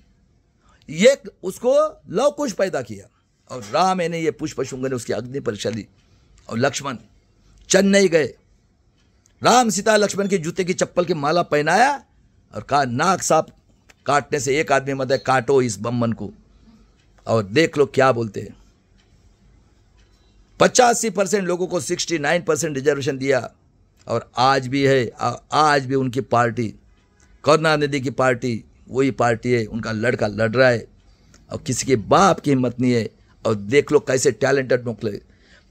ये उसको लव कुश पैदा किया। और राम ने ये पुष्पशुंग ने उसकी अग्नि परीक्षा दी। और लक्ष्मण चेन्नई गए, राम सीता लक्ष्मण की जूते की चप्पल की माला पहनाया, और कहा नाक सांप काटने से एक आदमी मत है, काटो इस बम्मन को। और देख लो क्या बोलते हैं, 85% लोगों को 69% रिजर्वेशन दिया। और आज भी है, आज भी उनकी पार्टी, करुणानिधि की पार्टी वही पार्टी है, उनका लड़का लड़ रहा है, और किसी के बाप की हिम्मत नहीं है। और देख लो कैसे टैलेंटेड निकले।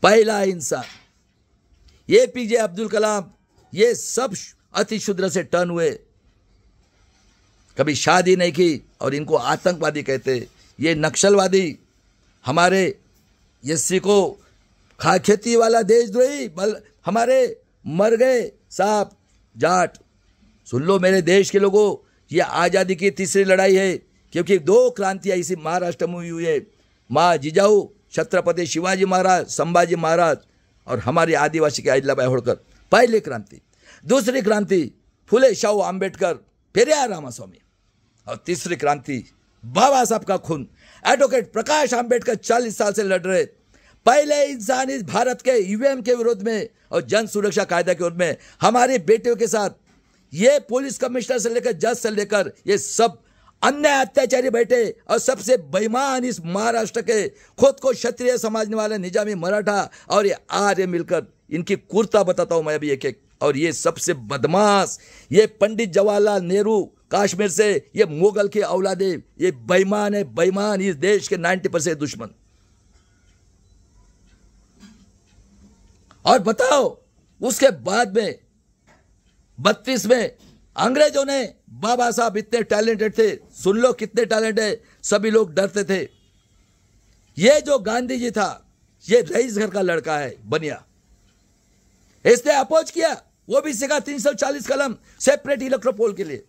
पहला इंसान APJ अब्दुल कलाम, ये सब अति शूद्र से टर्न हुए, कभी शादी नहीं की और इनको आतंकवादी कहते। ये नक्सलवादी हमारे एससी को खेती वाला देशद्रोही हमारे मर गए साहब जाट। सुन लो मेरे देश के लोगों, ये आज़ादी की तीसरी लड़ाई है, क्योंकि 2 क्रांतियां इसी महाराष्ट्र में हुई है। माँ जिजाऊ छत्रपति शिवाजी महाराज, संभाजी महाराज और हमारे आदिवासी के अहिल्याबाई होळकर, पहली क्रांति। दूसरी क्रांति फुले शाहू आंबेडकर, पेरियार रामास्वामी। और तीसरी क्रांति बाबा साहब का खून, एडवोकेट प्रकाश आंबेडकर 40 साल से लड़ रहे। पहले इंसान इस भारत के ईवीएम के विरोध में और जन सुरक्षा कायदा के विरोध में, हमारी बेटियों के साथ ये पुलिस कमिश्नर से लेकर जज से लेकर ये सब अन्य अत्याचारी बैठे। और सबसे बेईमान इस महाराष्ट्र के खुद को क्षत्रिय समझने वाले निजामी मराठा और ये आर्य मिलकर, इनकी क्रूरता बताता हूं मैं अभी एक एक। और ये सबसे बदमाश, ये पंडित जवाहरलाल नेहरू कश्मीर से, ये मुगल के औलादे, ये बेईमान है, बेईमान, इस देश के 90% दुश्मन। और बताओ उसके बाद में 32 में अंग्रेजों ने, बाबा साहब इतने टैलेंटेड थे, सुन लो कितने टैलेंट है, सभी लोग डरते थे। ये जो गांधी जी था, ये रईस घर का लड़का है बनिया, इसने अपोज किया। वो भी सीखा 340 कलम सेपरेट इलेक्ट्रोपोल के लिए,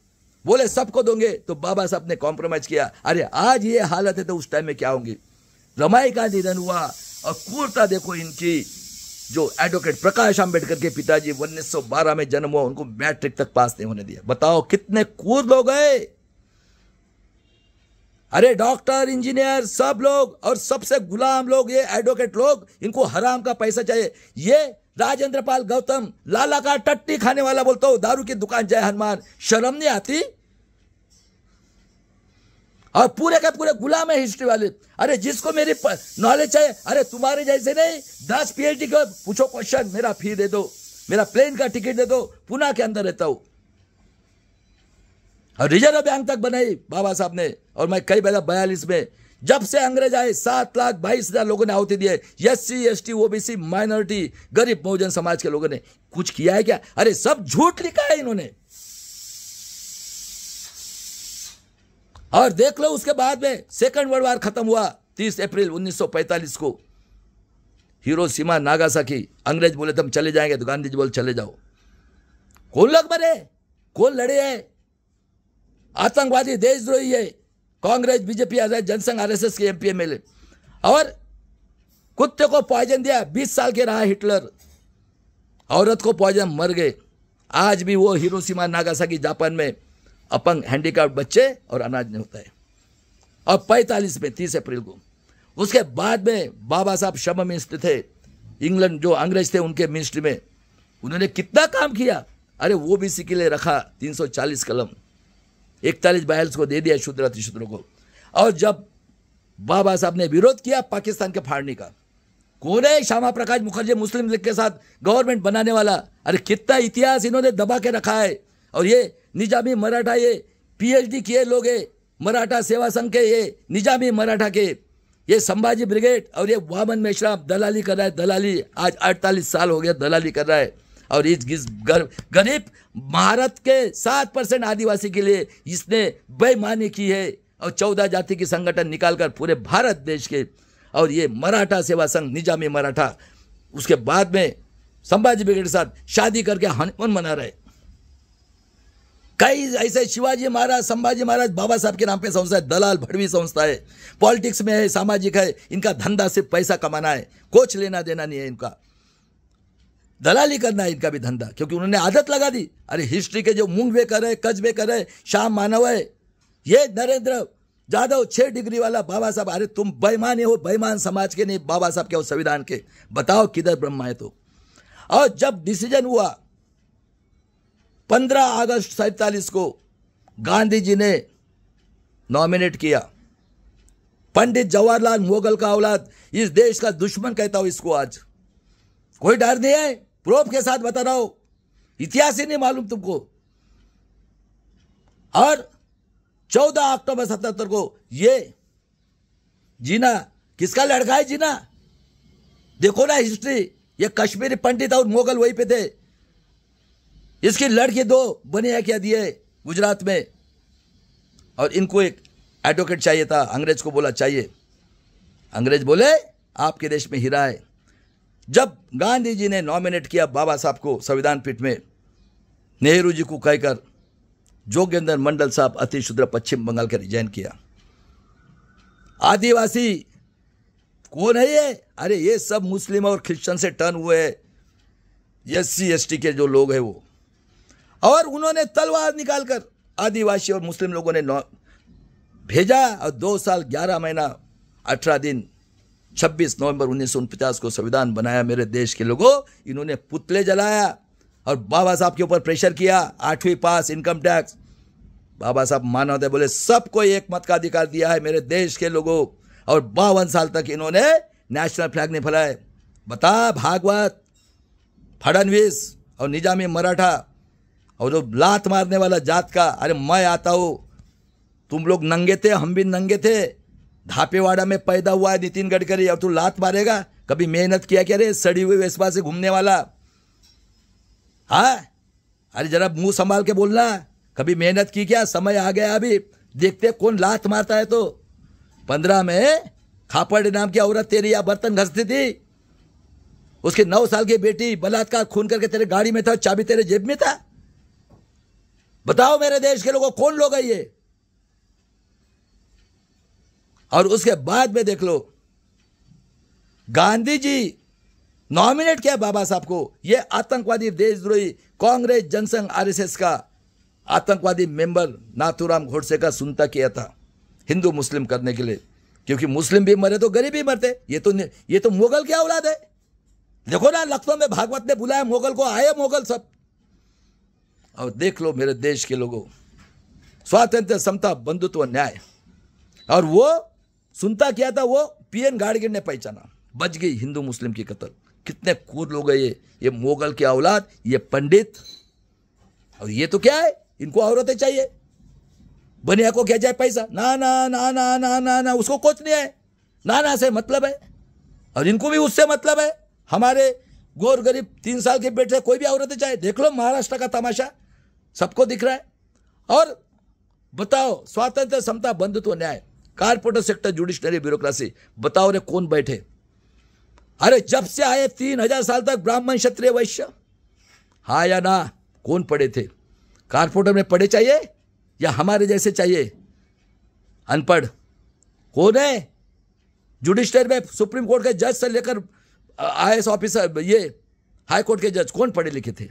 बोले सबको दोगे, तो बाबा साहब ने कॉम्प्रोमाइज किया। अरे आज ये हालत है तो उस टाइम में क्या होंगी। रमाई का निधन हुआ और क्रूरता देखो इनकी। जो एडवोकेट प्रकाश आंबेडकर के पिताजी 1912 में जन्म हुआ, उनको मैट्रिक तक पास नहीं होने दिया। बताओ कितने क्रूर लोग गए। अरे डॉक्टर, इंजीनियर, सब लोग, और सबसे गुलाम लोग ये एडवोकेट लोग, इनको हराम का पैसा चाहिए। ये राजेंद्र पाल गौतम, लाला का टट्टी खाने वाला, बोलता हूं दारू की दुकान जय हनुमान, शर्म नहीं आती। और पूरे के पूरे गुलाम है हिस्ट्री वाले। अरे जिसको मेरी नॉलेज चाहिए, अरे तुम्हारे जैसे नहीं, 10 PhD को पूछो क्वेश्चन, मेरा फी दे दो, मेरा प्लेन का टिकट दे दो, पुणे के अंदर रहता हूं। और रिजर्व बैंक तक बनाई बाबा साहब ने। और मैं कई बार 42 में जब से अंग्रेज आए 7,22,000 लोगों ने आहुति दिए। SC ST OBC माइनॉरिटी, गरीब बहुजन समाज के लोगों ने कुछ किया है क्या? अरे सब झूठ लिखा है इन्होंने। और देख लो उसके बाद में सेकंड वर्ल्ड वॉर खत्म हुआ 30 अप्रैल 1945 को, हिरोशिमा नागासाकी। अंग्रेज बोले तुम चले जाएंगे, तो गांधी जी बोले चले जाओ। कौन लोग मरे, कौन लड़े है? आतंकवादी, देशद्रोही है। कांग्रेस, बीजेपी, जनसंघ, RSS के MP MLA। और कुत्ते को पॉइजन दिया, 20 साल के रहा हिटलर, औरत को पॉइजन, मर गए। आज भी वो हिरोशिमा नागासाकी जापान में अपंग, हैंडीक्राफ्ट बच्चे और अनाज नहीं होता है। और 45 में 30 अप्रैल को, उसके बाद में बाबा साहब श्रम मिनिस्टर थे, इंग्लैंड जो अंग्रेज थे उनके मिनिस्ट्री में। उन्होंने कितना काम किया। अरे वो भी के लिए रखा 340 कलम, 41-42 को दे दिया शूद्र अतिशूद्रों को। और जब बाबा साहब ने विरोध किया पाकिस्तान के फाड़ने का, कौन है? श्यामा प्रकाश मुखर्जी, मुस्लिम लीग के साथ गवर्नमेंट बनाने वाला। अरे कितना इतिहास इन्होंने दबा के रखा है। और ये निजामी मराठा, ये PhD किए लोग है, मराठा सेवा संघ के, ये निजामी मराठा के, ये संभाजी ब्रिगेड, और ये वामन मेश्राम दलाली कर रहा है। दलाली आज 48 साल हो गया दलाली कर रहा है। और इस गरीब भारत के 7% आदिवासी के लिए इसने बेईमानी की है। और 14 जाति की संगठन निकालकर पूरे भारत देश के, और ये मराठा सेवा संघ, निजामी मराठा, उसके बाद में संभाजी ब्रिगेड के साथ शादी करके हनीमून मना रहे। कई ऐसे शिवाजी महाराज, संभाजी महाराज, बाबा साहब के नाम पे संस्था है, दलाल भड़वी संस्था है, पॉलिटिक्स में है, सामाजिक है। इनका धंधा सिर्फ पैसा कमाना है, कुछ लेना देना नहीं है इनका। दलाली करना है इनका भी धंधा, क्योंकि उन्होंने आदत लगा दी। अरे हिस्ट्री के जो मूंगवे कर रहे, कस्बे कर रहे, श्याम मानव है, ये नरेंद्र जाधव 6 डिग्री वाला बाबा साहब। अरे तुम बेईमान हो, बेईमान समाज के नहीं, बाबा साहब के और संविधान के। बताओ किधर ब्रह्मा है तो। और जब डिसीजन हुआ 15 अगस्त 47 को, गांधी जी ने नॉमिनेट किया पंडित जवाहरलाल, मुगल का औलाद, इस देश का दुश्मन कहता हूं इसको। आज कोई डर नहीं है, प्रूफ के साथ बता रहा हूं, इतिहास ही नहीं मालूम तुमको। और 14 अक्टूबर 77 को ये जीना किसका लड़का है? जीना देखो ना हिस्ट्री, ये कश्मीरी पंडित और मुगल वहीं पे थे। इसकी लड़की 2 बनिया क्या दिए गुजरात में, और इनको एक एडवोकेट चाहिए था। अंग्रेज को बोला चाहिए, अंग्रेज बोले आपके देश में हीरा है। जब गांधी जी ने नॉमिनेट किया बाबा साहब को संविधान पीठ में, नेहरू जी को कहकर जोगेंद्र मंडल साहब अति शूद्र पश्चिम बंगाल का रिजाइन किया। आदिवासी कौन है ये? अरे ये सब मुस्लिम और क्रिश्चियन से टर्न हुए SC ST के जो लोग हैं वो, और उन्होंने तलवार निकालकर आदिवासी और मुस्लिम लोगों ने भेजा, और 2 साल 11 महीना 18 दिन 26 नवंबर 1949 को संविधान बनाया। मेरे देश के लोगों, इन्होंने पुतले जलाया और बाबा साहब के ऊपर प्रेशर किया। 8वीं पास, इनकम टैक्स। बाबा साहब मानवता बोले सबको एक मत का अधिकार दिया है मेरे देश के लोगों, और 52 साल तक इन्होंने नेशनल फ्लैग नहीं फहराए। बता भागवत, फडणवीस और निजामी मराठा और जो लात मारने वाला जात का, अरे मैं आता हूं, तुम लोग नंगे थे, हम भी नंगे थे। धापेवाड़ा में पैदा हुआ है नितिन गडकरी, अब तू लात मारेगा? कभी मेहनत किया क्या रे सड़ी हुई वेस्पा से घूमने वाला? हाँ, अरे जरा मुंह संभाल के बोलना, कभी मेहनत की क्या? समय आ गया अभी, देखते कौन लात मारता है। तो 15 में खापड़ नाम की औरत तेरी या बर्तन घसती थी, उसकी 9 साल की बेटी बलात्कार खून करके तेरे गाड़ी में था, चाबी तेरे जेब में था। बताओ मेरे देश के लोगों, कौन लोग है ये? और उसके बाद में देख लो, गांधी जी नॉमिनेट किया बाबा साहब को। ये आतंकवादी, देशद्रोही, कांग्रेस जनसंघ RSS का आतंकवादी मेंबर नाथूराम गोडसे का सुनता किया था हिंदू मुस्लिम करने के लिए, क्योंकि मुस्लिम भी मरे तो गरीब भी मरते। ये तो मुगल की औलाद है। देखो ना, लखनऊ में भागवत ने बुलाया मुगल को, आए मुगल सब। और देख लो मेरे देश के लोगों, स्वातंत्र, समता, बंधुत्व, न्याय, और वो सुनता क्या था, वो PN गाडगिल ने पहचाना। बच गई हिंदू मुस्लिम की कत्ल। कितने क्रूर लोग हैं ये मुगल की औलाद, ये पंडित। और ये तो क्या है, इनको औरतें चाहिए, बनिया को क्या चाहिए? पैसा। ना ना ना ना ना ना ना, उसको कुछ नहीं है, ना ना से मतलब है, और इनको भी उससे मतलब है। हमारे गोर गरीब 3 साल के बेटे कोई भी औरतें चाहिए। देख लो महाराष्ट्र का तमाशा, सबको दिख रहा है। और बताओ, स्वातंत्र, समता, बंधुत्व, न्याय, कारपोरेट सेक्टर, जुडिशरी, ब्यूरोक्रेसी, बताओ रे कौन बैठे? अरे जब से आए 3000 साल तक ब्राह्मण, क्षत्रिय, वैश्य, हाँ या ना? कौन पढ़े थे? कारपोरेटर में पढ़े चाहिए या हमारे जैसे चाहिए अनपढ़? कौन है? जुडिशरी में सुप्रीम कोर्ट के जज से लेकर IAS ऑफिसर, ये हाई कोर्ट के जज, कौन पढ़े लिखे थे?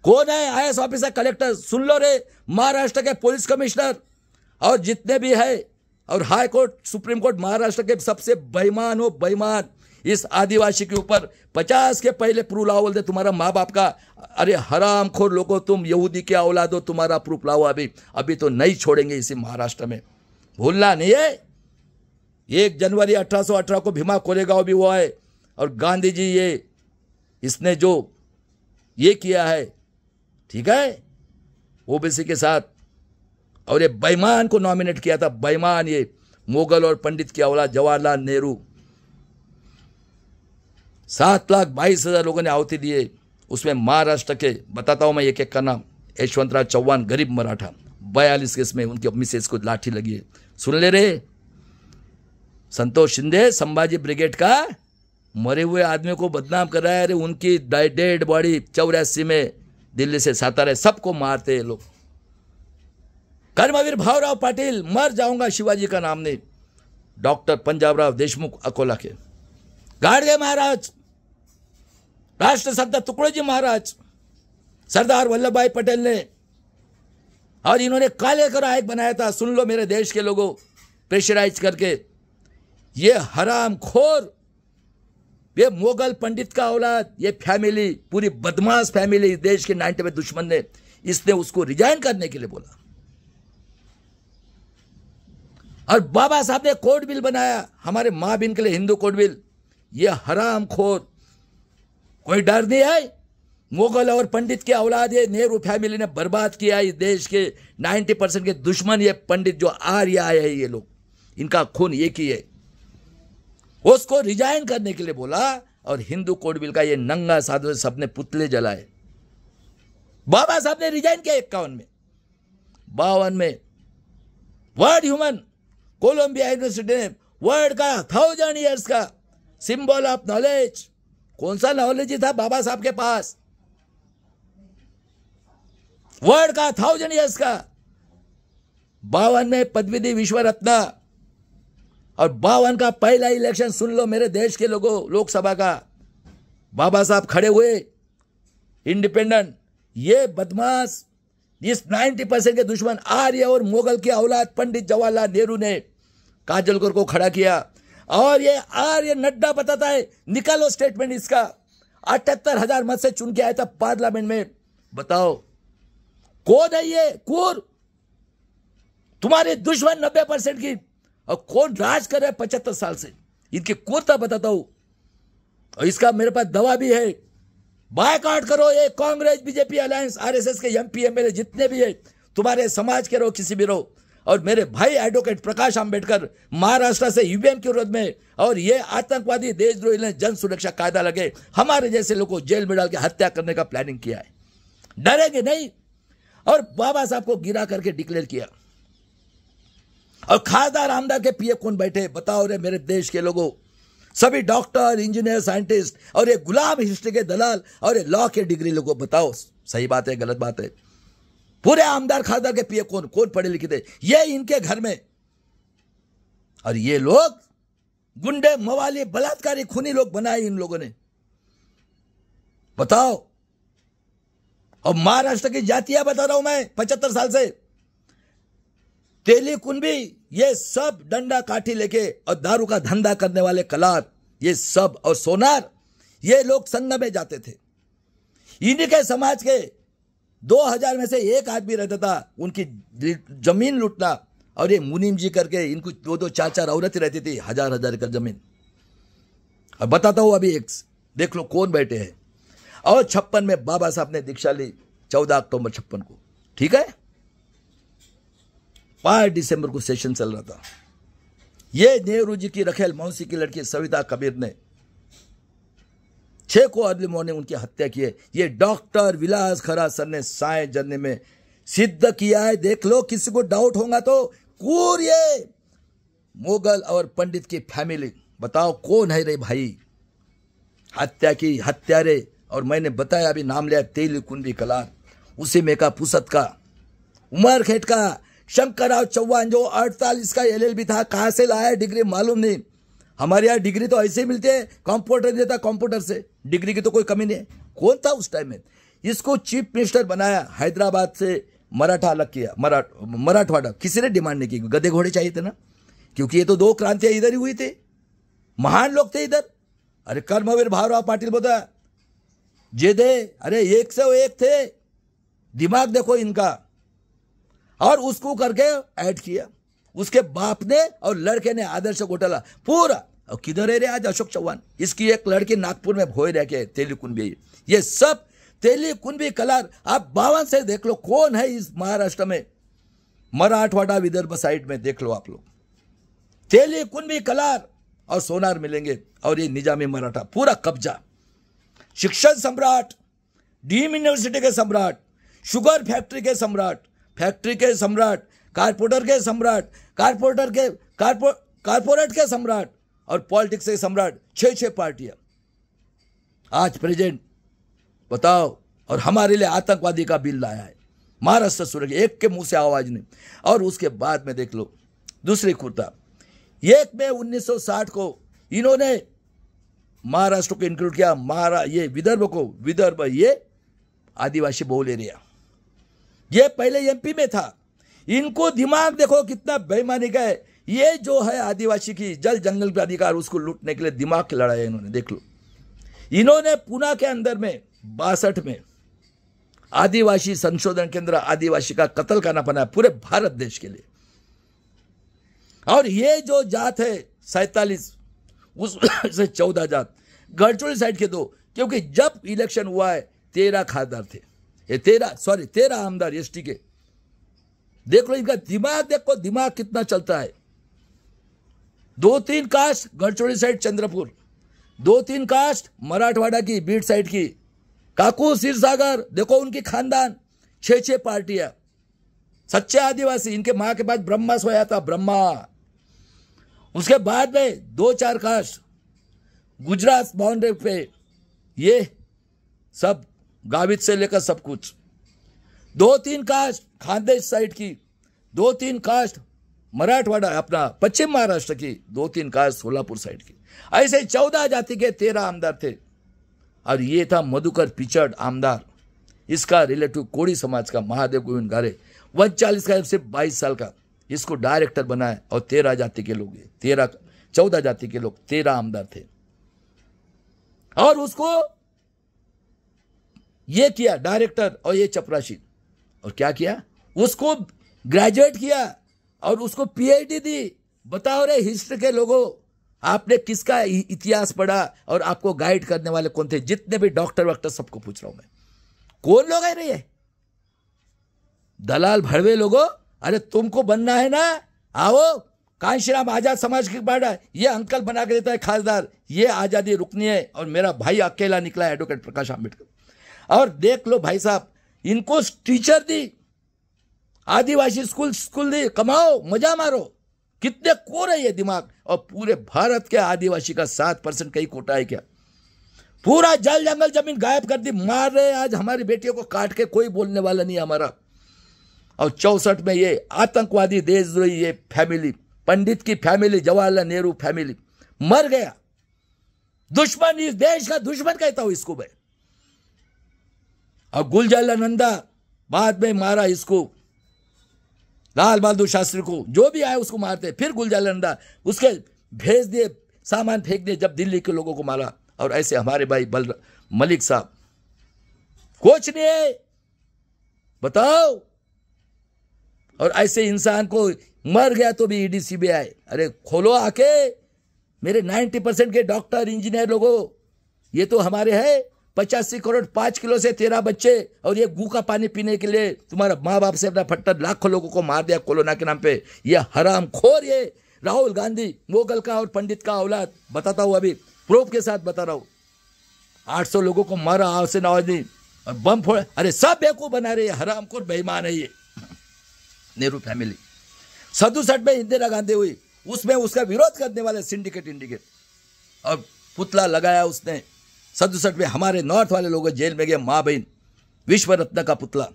कौन है? IAS officer, collector. सुन लो रे, महाराष्ट्र के पुलिस कमिश्नर और जितने भी है, और high court, supreme court, Maharashtra के सबसे बेईमान हो बेईमान। इस आदिवासी के ऊपर 50 के पहले प्रूफ लाओ, बोलते तुम्हारा माँ बाप का। अरे हरामखोर लोगों, तुम यहूदी के औलाद हो, तुम्हारा प्रूफ लाओ अभी तो नहीं छोड़ेंगे इसी महाराष्ट्र में, भूलना नहीं है। 1 जनवरी 1818 को भीमा कोरेगांव भी हुआ है, और गांधी जी इसने जो ये किया है, ठीक है, OBC के साथ, और ये बेईमान को नॉमिनेट किया था। बेईमान, ये मुगल और पंडित की औलाद, जवाहरलाल नेहरू। 7,22,000 लोगों ने आहुति दिए। उसमें महाराष्ट्र के, बताता हूं मैं एक एक का नाम, यशवंतराव चौहान, गरीब मराठा, 42 केस में उनकी मिसेज को लाठी लगी है। सुन ले रे। संतोष शिंदे, संभाजी ब्रिगेड का मरे हुए आदमी को बदनाम कर रहा है। अरे उनकी डेड बॉडी 84 में दिल्ली से सातारा, सबको मारते हैं लोग। कर्मवीर भावराव पाटिल, मर जाऊंगा शिवाजी का नाम नहीं। डॉक्टर पंजाबराव देशमुख, अकोला के। गाडगे महाराज, राष्ट्रसंत टुकड़ोजी महाराज, सरदार वल्लभ भाई पटेल ने, और इन्होंने काले का नायक बनाया था। सुन लो मेरे देश के लोगों, प्रेशराइज करके। ये हरामखोर, ये मुगल पंडित का औलाद, ये फैमिली, पूरी बदमाश फैमिली, देश के 90 में दुश्मन ने, इसने उसको रिजाइन करने के लिए बोला। और बाबा साहब ने कोड बिल बनाया हमारे मां बहन के लिए, हिंदू कोड बिल। ये हरामखोर, कोई डर नहीं है? मुगल और पंडित की औलाद, ये नेहरू फैमिली ने बर्बाद किया इस देश के 90% के दुश्मन। ये पंडित जो आर्य आए हैं, ये लोग, इनका खून एक ही है। उसको रिजाइन करने के लिए बोला। और हिंदू कोड बिल का ये नंगा साधु सबने पुतले जलाए। बाबा साहब ने रिजाइन किया 51 में, 52 में वर्ल्ड ह्यूमन कोलंबिया यूनिवर्सिटी ने वर्ल्ड का 1000 ईयर्स का सिंबल ऑफ नॉलेज, कौन सा नॉलेज ही था बाबा साहब के पास, वर्ल्ड का 1000 ईयर्स का। 52 में पदवीधि विश्व रत्न, और 52 का पहला इलेक्शन सुन लो मेरे देश के लोगों, लोकसभा का बाबा साहब खड़े हुए इंडिपेंडेंट। ये बदमाश, इस 90% के दुश्मन आर्य और मुगल की औलाद पंडित जवाहरलाल नेहरू ने काजलकर को खड़ा किया, और ये आर्य नड्डा बताता है, निकालो स्टेटमेंट इसका, 78,000 मत से चुन के आया था पार्लियामेंट में। बताओ कौन है ये कूर, तुम्हारे दुश्मन 90% की, और कौन राज कर रहा है 75 साल से, इनकी क्रूरता बताता हूं। और इसका मेरे पास दवा भी है, बायकॉट करो ये कांग्रेस बीजेपी अलायंस, आरएसएस के एमपी एमएलए जितने भी है, तुम्हारे समाज के रहो किसी भी रहो। और मेरे भाई एडवोकेट प्रकाश आंबेडकर महाराष्ट्र से ईवीएम के विरोध में, और ये आतंकवादी देशद्रोही ने जन सुरक्षा कायदा लगे हमारे जैसे लोगों को जेल में डाल के हत्या करने का प्लानिंग किया है, डरेंगे नहीं। और बाबा साहब को गिरा करके डिक्लेयर किया। और खासदार आमदार के पीए कौन बैठे बताओ रे मेरे देश के लोगों, सभी डॉक्टर इंजीनियर साइंटिस्ट, और ये गुलाम हिस्ट्री के दलाल, और ये लॉ के डिग्री लोगों, बताओ सही बात है गलत बात है। पूरे आमदार खासदार के पीए कौन कौन पढ़े लिखे थे, ये इनके घर में। और ये लोग गुंडे मवाली बलात्कारी खूनी लोग बनाए इन लोगों ने, बताओ। और महाराष्ट्र की जातियां बता रहा हूं मैं 75 साल से, तेली कुंभी, ये सब डंडा काठी लेके और दारू का धंधा करने वाले कलार, ये सब, और सोनार, ये लोग संघ में जाते थे। इन्हीं के समाज के 2000 में से एक आदमी रहता था, उनकी जमीन लूटना। और ये मुनीम जी करके इनको 2-2 4-4 औरतें रहती थी, 1000-1000 एकड़ जमीन। अब बताता हूं अभी एक, देख लो कौन बैठे हैं। और 56 में बाबा साहब ने दीक्षा ली, 14 अक्टूबर 56 को, ठीक है। 5 दिसंबर को सेशन चल रहा था। ये नेहरू जी की रखेल मौसी की लड़की सविता कबीर ने 6 को अर्ली मॉर्निंग उनकी हत्या की है। ये डॉक्टर विलास खरा सर ने साइंस जर्नी में सिद्ध किया है, देख लो, किसी को डाउट होगा तो। कूर ये मुगल और पंडित की फैमिली, बताओ कौन है रे भाई, हत्या की हत्यारे। और मैंने बताया अभी नाम लिया, तेली कुंभी कलार, उसी में का पुसत का, उमरखेट का शंकरराव चौहान जो 48 का एलएलबी था, कहां से लाया डिग्री मालूम नहीं। हमारे यहाँ डिग्री तो ऐसे ही मिलते हैं, कंप्यूटर देता कंप्यूटर से, डिग्री की तो कोई कमी नहीं है। कौन था उस टाइम में, इसको चीफ मिनिस्टर बनाया, हैदराबाद से मराठा अलग किया, मराठवाड़ा किसी ने डिमांड नहीं की, गधे घोड़े चाहिए थे ना, क्योंकि ये तो 2 क्रांतियां इधर ही हुई थे, महान लोग थे इधर। अरे कर्मवीर भावराव पाटिल बोला जेदे, अरे 101 थे, दिमाग देखो इनका। और उसको करके ऐड किया उसके बाप ने, और लड़के ने आदर्श घोटाला पूरा। और किधर है रे आज अशोक चौहान, इसकी एक लड़की नागपुर में भोई रह के तेली कुंभी, ये सब तेली कुंभी कलार। आप 52 से देख लो कौन है इस महाराष्ट्र में, मराठवाड़ा विदर्भ साइड में देख लो आप लोग, तेली कुंभी कलार और सोनार मिलेंगे। और ये निजामी मराठा पूरा कब्जा, शिक्षण सम्राट, डीम यूनिवर्सिटी के सम्राट, शुगर फैक्ट्री के सम्राट, फैक्ट्री के सम्राट, कारपोरेटर के सम्राट, कारपोरेट के सम्राट, और पॉलिटिक्स के सम्राट, 6 पार्टियां आज प्रेजेंट, बताओ। और हमारे लिए आतंकवादी का बिल लाया है महाराष्ट्र सुरक्षा, एक के मुंह से आवाज नहीं। और उसके बाद में देख लो दूसरी कुर्ता, 1 मई 1960 को इन्होंने महाराष्ट्र को इंक्लूड किया, ये विदर्भ को, विदर्भ ये आदिवासी बहुल एरिया, ये पहले एमपी में था। इनको दिमाग देखो कितना बेईमानी का है। ये जो है आदिवासी की जल जंगल का अधिकार, उसको लूटने के लिए दिमाग की लड़ाई है इन्होंने, देख लो। इन्होंने पुणे के अंदर में 62 में आदिवासी संशोधन केंद्र, आदिवासी का कत्ल करना बनाया पूरे भारत देश के लिए। और ये जो जात है 47, उससे 14 जात गढ़चिरोली साइड के 2, क्योंकि जब इलेक्शन हुआ है 13 खासदार थे, ये 13 आमदार एसटी के। देख लो इनका दिमाग, देखो दिमाग कितना चलता है। 2-3 caste Gadchiroli side, Chandrapur, 2-3 caste Marathwada की, बीड साइड की, काकू क्षीरसागर, देखो उनकी खानदान, 6-6 पार्टियां, सच्चे आदिवासी। इनके मां के बाद ब्रह्मा सोया था, ब्रह्मा। उसके बाद में 2-4 कास्ट गुजरात बाउंड्री पे, ये सब गावित से लेकर सब कुछ। 2-3 कास्ट खानदेश साइड की, 2-3 कास्ट मराठवाड़ा अपना पश्चिम महाराष्ट्र की, 2-3 कास्ट सोलापुर साइड की। ऐसे 14 जाति के 13 आमदार थे। और ये था मधुकर पिचड़ आमदार, इसका रिलेटिव कोड़ी समाज का महादेव गोविंद गारे, 39 का, सिर्फ 22 साल का, इसको डायरेक्टर बनाया। और 13 जाति के लोग, 14 जाति के लोग, 13 आमदार थे। और उसको ये किया डायरेक्टर, और ये चपरासी। और क्या किया, उसको ग्रेजुएट किया और उसको पीएचडी दी। बताओ रे हिस्ट्री के लोगों, आपने किसका इतिहास पढ़ा और आपको गाइड करने वाले कौन थे? जितने भी डॉक्टर वॉक्टर सबको पूछ रहा हूं मैं, कौन लोग है रे ये? दलाल भड़वे लोगों, अरे तुमको बनना है ना, आओ। कांशीराम आजाद समाज की पार्टी, ये अंकल बना के देता है खासदार, ये आजादी रुकनी है। और मेरा भाई अकेला निकला है, एडवोकेट प्रकाश आंबेडकर। और देख लो भाई साहब, इनको टीचर दी, आदिवासी स्कूल दी, कमाओ मजा मारो। कितने कोर है ये दिमाग। और पूरे भारत के आदिवासी का 7% कहीं कोटा है क्या? पूरा जल जंगल जमीन गायब कर दी, मार रहे आज हमारी बेटियों को काट के, कोई बोलने वाला नहीं हमारा। और 64 में ये आतंकवादी देशद्रोही ये फैमिली, पंडित की फैमिली, जवाहरलाल नेहरू फैमिली मर गया। दुश्मन, इस देश का दुश्मन कहता हूं इसको मैं। और गुलजाला नंदा बाद में मारा इसको, लाल बहादुर शास्त्री को, जो भी आया उसको मारते। फिर गुलजाला नंदा उसके भेज दिए, सामान फेंक दिए जब दिल्ली के लोगों को मारा। और ऐसे हमारे भाई मलिक साहब, कुछ नहीं है, बताओ। और ऐसे इंसान को मर गया तो भी ईडी सीबीआई, अरे खोलो आके। मेरे 90% के डॉक्टर इंजीनियर लोगों, ये तो हमारे है 85 करोड़ 5 किलो से 13 बच्चे, और ये गू का पानी पीने के लिए तुम्हारा माँ बाप से अपना फट्टर लाखों लोगों को मार दिया कोरोना के नाम पे। ये हराम खोर, ये राहुल गांधी मोगल का और पंडित का औलाद। बताता हूं, अभी प्रूफ के साथ बता रहा हूं। 800 लोगों को मारा आपसे नवाजी, और बम फोड़, अरे सब बेवकूफ बना रहे, हराम खोर बेईमान है ये नेहरू फैमिली। 67 में इंदिरा गांधी हुई, उसमें उसका विरोध करने वाले सिंडिकेट इंडिकेट, और पुतला लगाया उसने। 67 में हमारे नॉर्थ वाले लोग जेल में गए, माँ बहन, विश्व रत्न का पुतला,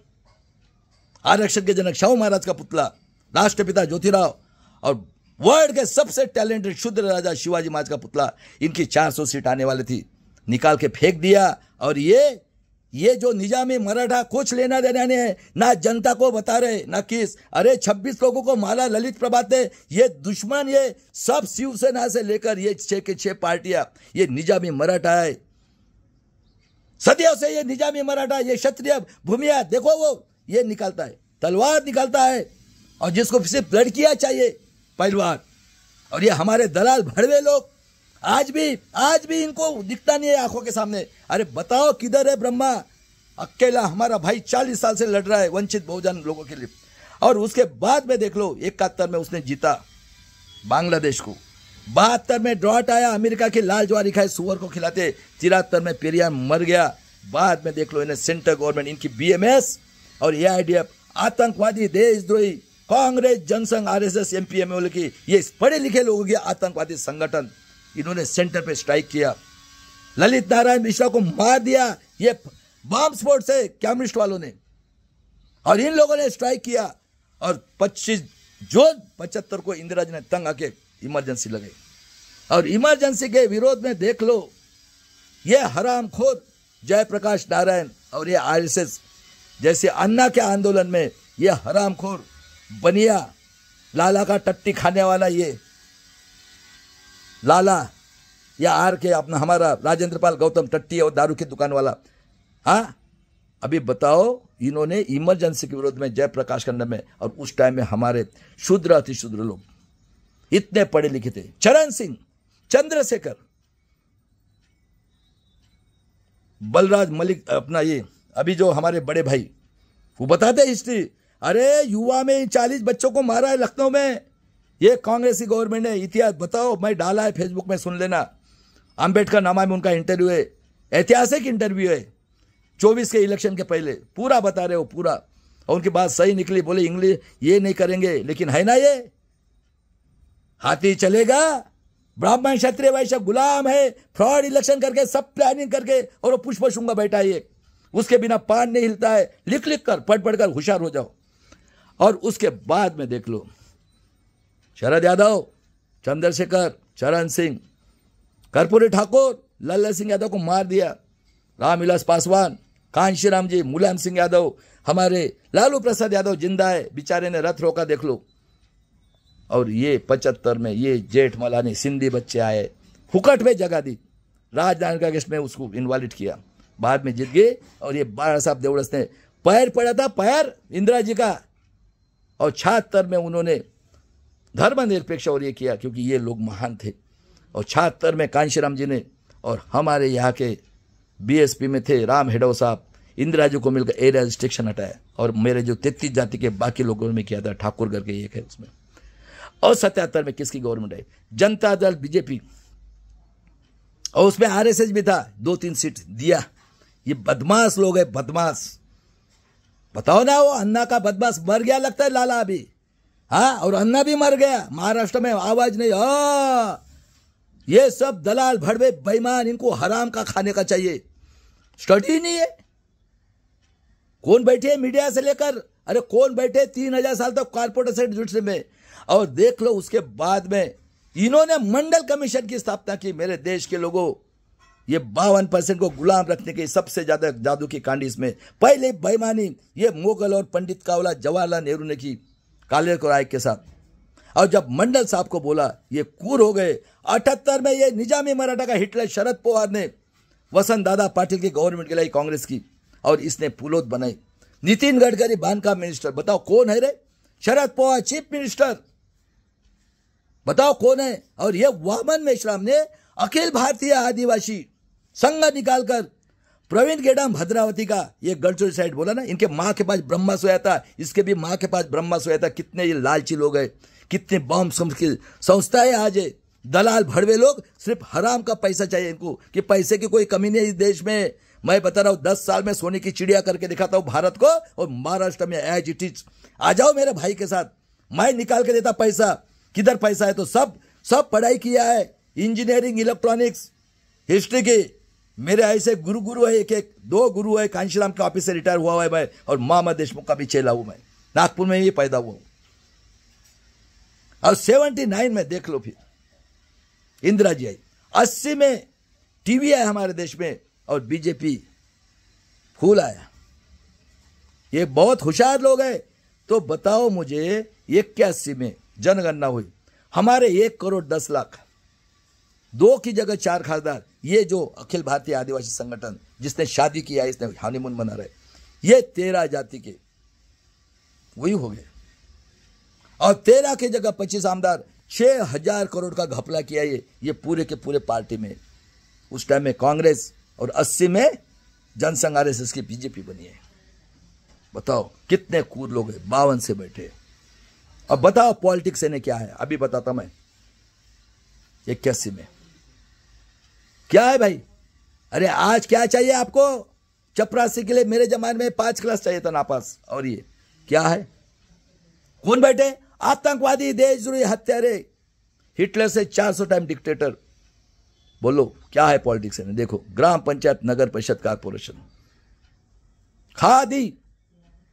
आरक्षण के जनक शाहू महाराज का पुतला, राष्ट्रपिता ज्योतिराव, और वर्ल्ड के सबसे टैलेंटेड शुद्र राजा शिवाजी महाराज का पुतला। इनकी 400 सीट आने वाली थी, निकाल के फेंक दिया। और ये जो निजामी मराठा, कुछ लेना देना नहीं है, ना जनता को बता रहे ना किस। अरे 26 लोगों को मारा ललित प्रभात ने, ये दुश्मन, ये सब शिवसेना से लेकर ये 6 के 6 पार्टियां, ये निजामी मराठा है। सदियों से ये निजामी मराठा, ये क्षत्रिय भूमिया, देखो वो ये निकालता है, तलवार निकालता है, और जिसको सिर्फ लड़कियां चाहिए पहलवान। और ये हमारे दलाल भड़वे लोग आज भी इनको दिखता नहीं है आंखों के सामने। अरे बताओ किधर है ब्रह्मा? अकेला हमारा भाई 40 साल से लड़ रहा है वंचित बहुजन लोगों के लिए। और उसके बाद में देख लो, 71 में उसने जीता बांग्लादेश को, 72 में ड्रॉट आया, अमेरिका के लाल ज्वारी खाए सुअर को खिलाते, 73 में पेरियार मर गया। बाद में देख लो इन्हें सेंट्रल गवर्नमेंट, इनकी बीएमएस और एआईडीएफ, आतंकवादी देशद्रोही, कांग्रेस जनसंघ आरएसएस एमपीएमएल की, ये पढ़े लिखे लोगों की आतंकवादी संगठन, इन्होंने सेंटर पे स्ट्राइक किया। ललित नारायण मिश्रा को मार दिया ये बम स्फोट से कम्युनिस्ट वालों ने, और इन लोगों ने स्ट्राइक किया। और 25 जून 75 को इंदिरा जी ने तंग आके इमरजेंसी लगाई। और इमरजेंसी के विरोध में देख लो, ये हरामखोर जयप्रकाश नारायण और ये आरएसएस जैसे अन्ना के आंदोलन में ये हरामखोर बनिया, लाला का टट्टी खाने वाला, ये लाला या आर के अपना हमारा राजेंद्र पाल गौतम टट्टी और दारू की दुकान वाला। हाँ, अभी बताओ, इन्होंने इमरजेंसी के विरोध में जयप्रकाश करने में, और उस टाइम में हमारे शूद्र अतिशूद्र लोग इतने पढ़े लिखे थे, चरण सिंह, चंद्रशेखर, बलराज मलिक, अपना ये अभी जो हमारे बड़े भाई वो बताते हिस्ट्री। अरे युवा में 40 बच्चों को मारा है लखनऊ में, ये कांग्रेस की गवर्नमेंट ने। इतिहास बताओ, मैं डाला है फेसबुक में, सुन लेना। अंबेडकर नामा में उनका इंटरव्यू है, ऐतिहासिक इंटरव्यू है, 24 के इलेक्शन के पहले पूरा बता रहे हो पूरा। और उनकी बात सही निकली, बोले इंग्लिश ये नहीं करेंगे, लेकिन है ना ये हाथी चलेगा, ब्राह्मण क्षत्रिय वैश्य गुलाम है, फ्रॉड इलेक्शन करके सब प्लानिंग करके, और वो पुष्प शुंगा बैठा है, उसके बिना पान नहीं हिलता है। लिख लिख कर पढ़ पढ़ कर होशियार हो जाओ। और उसके बाद में देख लो शरद यादव, चंद्रशेखर, चरण सिंह, कर्पूरी ठाकुर, लल्ला सिंह यादव को मार दिया, रामविलास पासवान, कांशीराम जी, मुलायम सिंह यादव, हमारे लालू प्रसाद यादव जिंदा है, बेचारे ने रथ रोका देख लो। और ये 75 में ये जेठमलानी सिंधी बच्चे आए, फुकट में जगह दी, राजनारायण का गेस्ट में उसको इनवालिड किया, बाद में जीत गए। और ये बाला साहब देवड़स ने पैर पड़ा था, पैर इंदिरा जी का, और 76 में उन्होंने धर्मनिरपेक्ष और ये किया, क्योंकि ये लोग महान थे। और 76 में कांशीराम जी ने, और हमारे यहाँ के बीएसपी में थे राम हेडो साहब, इंदिरा जी को मिलकर एरिया रिस्ट्रिक्शन हटाया, और मेरे जो 33 जाति के बाकी लोगों ने किया था, ठाकुर करके एक है उसमें। और 77 में किसकी गवर्नमेंट है? जनता दल बीजेपी, और उसमें आरएसएस भी था, 2-3 सीट दिया। ये बदमाश लोग है, बदमाश। बताओ ना, वो अन्ना का बदमाश मर गया लगता है लाला अभी, हाँ, और अन्ना भी मर गया, महाराष्ट्र में आवाज नहीं। हाँ, ये सब दलाल भड़वे बेईमान, इनको हराम का खाने का चाहिए, स्टडी नहीं है। कौन बैठे मीडिया से लेकर, अरे कौन बैठे 3000 साल तक कॉर्पोरेट सेक्टर में। और देख लो उसके बाद में इन्होंने मंडल कमीशन की स्थापना की। मेरे देश के लोगों, ये 52% को गुलाम रखने की सबसे ज्यादा जादू की कांडी इसमें। पहले बेईमानी ये मुगल और पंडित कावला जवाहरलाल नेहरू ने की काले कोराय के साथ। और जब मंडल साहब को बोला, ये कूर हो गए। 78 में ये निजामी मराठा का हिटलर शरद पवार ने वसंत दादा पाटिल की गवर्नमेंट लाई कांग्रेस की, और इसने पुलोत बनाई। नितिन गडकरी बांधकाम मिनिस्टर, बताओ कौन है रे? शरद पवार चीफ मिनिस्टर, बताओ कौन है? और ये वामन मेश्राम ने अखिल भारतीय आदिवासी संघ निकालकर प्रवीण गेडाम भद्रावती का ये गढ़चोरी साइड बोला ना, इनके माँ के पास ब्रह्मास्त्र सोया था, इसके भी माँ के पास ब्रह्मास्त्र सोया था। कितने ये लालची लोग हैं, कितने बम संस्थाएं आज है। दलाल भड़वे लोग, सिर्फ हराम का पैसा चाहिए इनको, कि पैसे की कोई कमी नहीं इस देश में। मैं बता रहा हूं, 10 साल में सोने की चिड़िया करके दिखाता हूं भारत को, और महाराष्ट्र में एज इट इज। आ जाओ मेरे भाई के साथ, मैं निकाल के देता पैसा। किधर पैसा है? तो सब पढ़ाई किया है, इंजीनियरिंग, इलेक्ट्रॉनिक्स, हिस्ट्री की। मेरे ऐसे गुरु है, एक 2 गुरु है। कांशीराम के ऑफिस से रिटायर हुआ है मैं, और मामा देशमुख का भी चेला हूं मैं, नागपुर में ही पैदा हुआ हूं। और 79 में देख लो, फिर इंदिरा जी आई, 80 में टीवी आया हमारे देश में, और बीजेपी फूल आया। ये बहुत होशियार लोग हैं। तो बताओ मुझे, 81 में जनगणना हुई, हमारे 1 करोड़ 10 लाख, 2 की जगह 4 खासदार। ये जो अखिल भारतीय आदिवासी संगठन जिसने शादी किया, इसने हनीमून मना रहे, ये 13 जाति के वही हो गए। और 13 की जगह 25 आमदार, 6000 करोड़ का घपला किया ये पूरे के पूरे पार्टी में। उस टाइम में कांग्रेस, और 80 में जनसंघ आरएसएस की बीजेपी बनी है। बताओ कितने कूद लोग हैं, 52 से बैठे। अब बताओ पॉलिटिक्स ने क्या है, अभी बताता मैं। 81 में क्या है भाई? अरे आज क्या चाहिए आपको? चपरासी के लिए मेरे जमाने में 5 क्लास चाहिए था नापास। और ये क्या है? कौन बैठे? आतंकवादी, देशद्रोही, हत्यारे, हिटलर से 400 टाइम डिक्टेटर। बोलो क्या है पॉलिटिक्स में? देखो, ग्राम पंचायत, नगर परिषद, कारपोरेशन, खादी,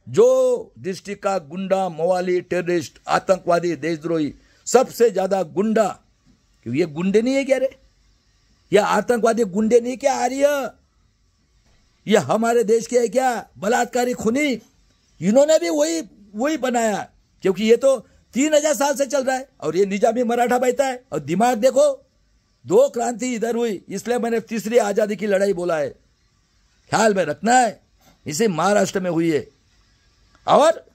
जो डिस्ट्रिक्ट का गुंडा, मवाली, टेररिस्ट, आतंकवादी, देशद्रोही, सबसे ज्यादा गुंडा। क्योंकि ये गुंडे नहीं है क्या रे? या आतंकवादी गुंडे नहीं क्या? आ रही है ये हमारे देश के है क्या? बलात्कारी, खूनी, इन्होंने भी वही बनाया। क्योंकि ये तो 3000 साल से चल रहा है, और ये निजामी मराठा बैठा है। और दिमाग देखो, 2 क्रांति इधर हुई, इसलिए मैंने तीसरी आजादी की लड़ाई बोला है, ख्याल में रखना है। इसे महाराष्ट्र में हुई है। और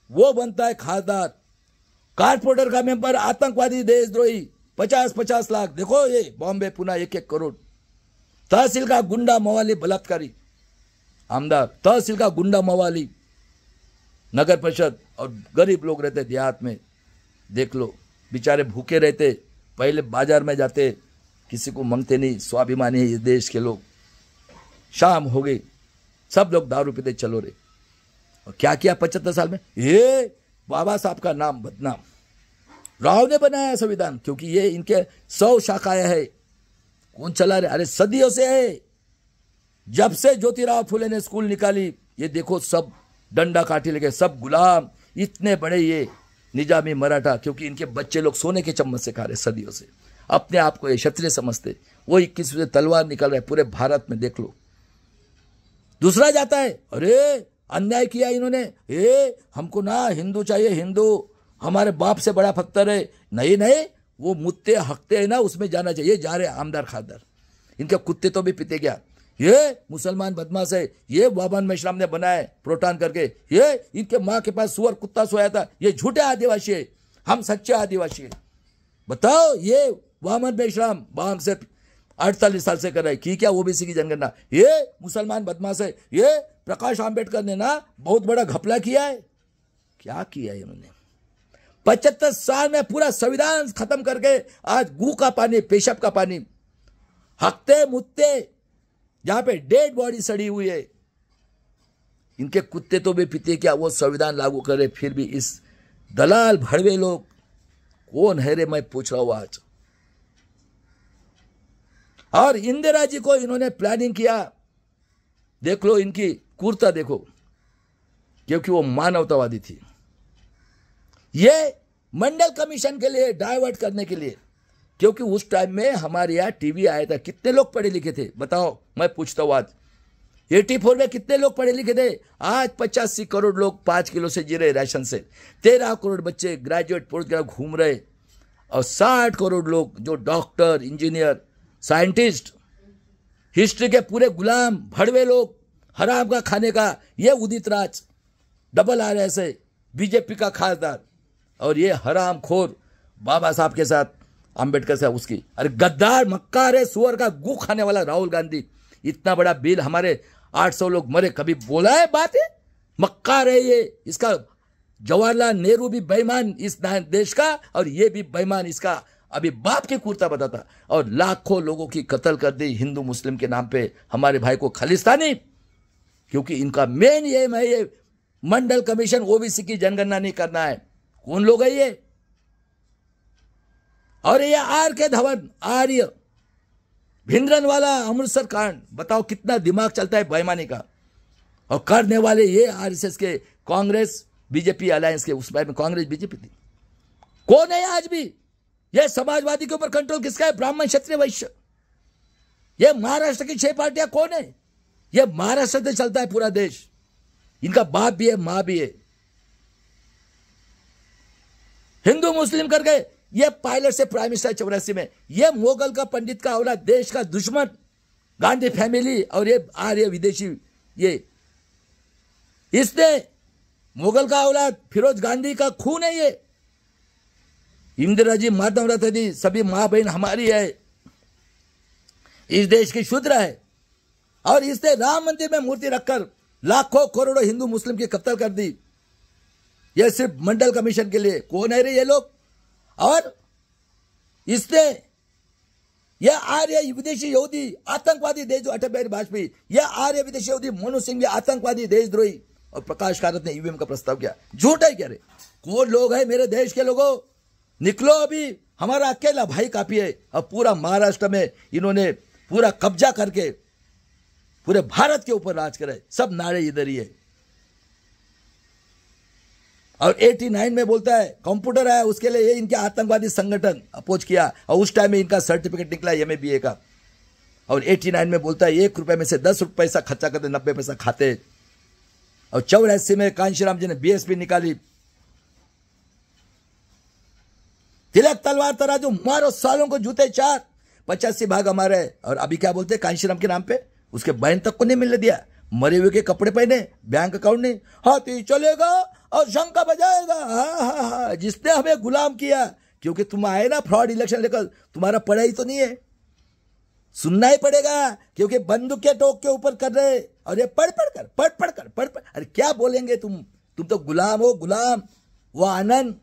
वो बनता है खासदार, कारपोरेटर का मेंबर, आतंकवादी, देशद्रोही, 50-50 लाख। देखो ये बॉम्बे, पुणे 1-1 करोड़। तहसील का गुंडा, मवाली, बलात्कारी, आमदार, तहसील का गुंडा, मवाली, नगर परिषद। और गरीब लोग रहते देहात में, देख लो बेचारे भूखे रहते। पहले बाजार में जाते किसी को मांगते नहीं, स्वाभिमानी है ये देश के लोग। शाम हो गई, सब लोग दारू पीते चलो रे। और क्या किया 75 साल में? ये बाबा साहब का नाम बदनाम। राव ने बनाया संविधान, क्योंकि ये इनके 100 शाखाएं है। कौन चला रहे? अरे सदियों से है। जब से ज्योतिराव फुले ने स्कूल निकाली, ये देखो सब डंडा काठी लेके, सब गुलाम, इतने बड़े ये निजामी मराठा, क्योंकि इनके बच्चे लोग सोने के चम्मच से खा रहे सदियों से। अपने आप को ये क्षत्रिय समझते, वो 21 से तलवार निकल रहा है पूरे भारत में, देख लो। दूसरा जाता है, अरे अन्याय किया इन्होंने, हमको ना हिंदू चाहिए, हिंदू हमारे बाप से बड़ा फख्तर है। नहीं नहीं, वो मुत्ते हकते हैं ना, उसमें जाना चाहिए। जा रहे आमदार खादर, इनके कुत्ते तो भी पीते क्या। ये मुसलमान बदमाश है, ये वामन मेश्राम ने बनाया प्रोटान करके। ये इनके माँ के पास सुअर कुत्ता सोया था। ये झूठे आदिवासी है, हम सच्चे आदिवासी है। बताओ, ये वामन मेश्राम बाम से 48 साल से कर रहा है कि क्या ओबीसी की जनगणना। ये मुसलमान बदमाश है। ये प्रकाश आंबेडकर ने ना बहुत बड़ा घपला किया है। क्या किया है इन्होंने? 75 साल में पूरा संविधान खत्म करके आज गू का पानी, पेशाब का पानी, हकते मुत्ते, जहां पे डेड बॉडी सड़ी हुई है, इनके कुत्ते तो भी पीते क्या वो संविधान लागू करे। फिर भी इस दलाल भड़वे लोग कौन है रे, मैं पूछ रहा हूं आज। और इंदिरा जी को इन्होंने प्लानिंग किया, देख लो इनकी क्रूरता देखो, क्योंकि वो मानवतावादी थी। ये मंडल कमीशन के लिए डाइवर्ट करने के लिए, क्योंकि उस टाइम में हमारे यहाँ टीवी आया था। कितने लोग पढ़े लिखे थे बताओ, मैं पूछता हूँ आज। 84 में कितने लोग पढ़े लिखे थे? आज 85 करोड़ लोग 5 किलो से जी रहे राशन से। 13 करोड़ बच्चे ग्रेजुएट पोस्ट ग्रेजुएट घूम रहे, और 60 करोड़ लोग जो डॉक्टर, इंजीनियर, साइंटिस्ट, हिस्ट्री के पूरे गुलाम भड़वे लोग, हराम का खाने का। ये उदित राज RRS है, बीजेपी का खासदार, और ये हराम खोर बाबा साहब के साथ, अंबेडकर साहब उसकी। अरे गद्दार, मक्कार है, सुअर का गू खाने वाला राहुल गांधी। इतना बड़ा बिल, हमारे 800 लोग मरे, कभी बोला है बात है? मक्कार है ये। इसका जवाहरलाल नेहरू भी बेईमान इस देश का, और ये भी बेईमान, इसका अभी बाप की क्रूरता बताता। और लाखों लोगों की कत्ल कर दी हिंदू मुस्लिम के नाम पे, हमारे भाई को खालिस्तानी, क्योंकि इनका मेन एम है ये मंडल कमीशन, ओबीसी की जनगणना नहीं करना है। कौन लोग है ये? और ये RK धवन, आर्य भिंद्रनवाला, अमृतसर कांड, बताओ कितना दिमाग चलता है बेईमानी का। और करने वाले ये RSS के, कांग्रेस बीजेपी अलायंस के, उसमें कांग्रेस बीजेपी थी। कौन है आज भी? ये समाजवादी के ऊपर कंट्रोल किसका है? ब्राह्मण, क्षत्रिय, वैश्य। ये महाराष्ट्र की 6 पार्टियां कौन है? ये महाराष्ट्र से चलता है पूरा देश। इनका बाप भी है, मां भी है। हिंदू मुस्लिम करके ये पायलट से प्राइम मिनिस्टर 84 में, ये मोगल का पंडित का औलाद, देश का दुश्मन, गांधी फैमिली, और ये आर्य विदेशी, ये इसने मोगल का औलाद, फिरोज गांधी का खून है ये। इंदिरा जी, माधव रथ जी, सभी मां बहन हमारी है, इस देश की शूद्र है। और इसने राम मंदिर में मूर्ति रखकर लाखों करोड़ों हिंदू मुस्लिम की कत्ल कर दी, यह सिर्फ मंडल कमीशन के लिए। कौन है रे ये लोग? और इसने यह आर्य विदेशी यहूदी आतंकवादी देश, जो अटल बिहारी वाजपेयी, यह आर्य विदेशी यहूदी मनोज सिंह, यह आतंकवादी देशद्रोही, और प्रकाश कारात ने ईवीएम का प्रस्ताव किया। झूठ है क्या रे? कौन लोग है मेरे देश के लोगों? निकलो, अभी हमारा अकेला भाई काफी है। अब पूरा महाराष्ट्र में इन्होंने पूरा कब्जा करके पूरे भारत के ऊपर राज करे, सब नारे इधर ही है। और 89 में बोलता है कंप्यूटर आया, उसके लिए ये इनके आतंकवादी संगठन अपोज किया, और उस टाइम में इनका सर्टिफिकेट निकला MA BA का। और 89 में बोलता है 1 रुपए में से 10 पैसा खर्चा करते, 90 पैसा खाते। और 84 में कांशीराम जी ने BSP निकाली। तिलक तलवार तराजू, मारो सालों को जूते 4, 85 भाग हमारे। और अभी क्या बोलते हैं कांशीराम के नाम पे? उसके बहन तक को नहीं मिलने दिया, मरे हुए के कपड़े पहने, बैंक अकाउंट नहीं। हाथी चलेगा और शंका बजाएगा, हाँ, जिसने हमें गुलाम किया। क्योंकि तुम आए ना फ्रॉड इलेक्शन लेकर, तुम्हारा पढ़ाई तो नहीं है, सुनना ही पड़ेगा, क्योंकि बंदूक के टोक के ऊपर कर रहे। और ये पढ़ कर, अरे क्या बोलेंगे तुम तो गुलाम हो, गुलाम। वो आनंद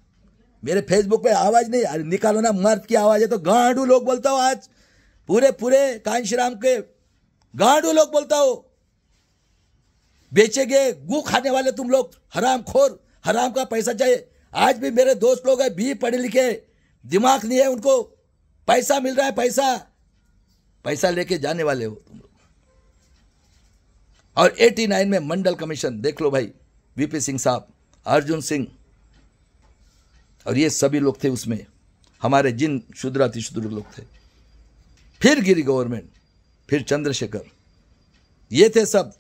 मेरे फेसबुक पे आवाज नहीं, अरे निकालो ना, मर्द की आवाज है तो गांडू लोग बोलता हूँ आज। पूरे पूरे कांशीराम के गांडू लोग बोलता हो, बेचेंगे, गू खाने वाले तुम लोग, हराम खोर, हराम का पैसा चाहिए। आज भी मेरे दोस्त लोग हैं, भी पढ़े लिखे, दिमाग नहीं है उनको, पैसा मिल रहा है, पैसा लेके जाने वाले हो तुम लोग। और 89 में मंडल कमीशन देख लो भाई, वीपी सिंह साहब, अर्जुन सिंह और ये सभी लोग थे उसमें, हमारे जिन शूद्र अतिशूद्र लोग थे। फिर गिरी गवर्नमेंट, फिर चंद्रशेखर, ये थे सब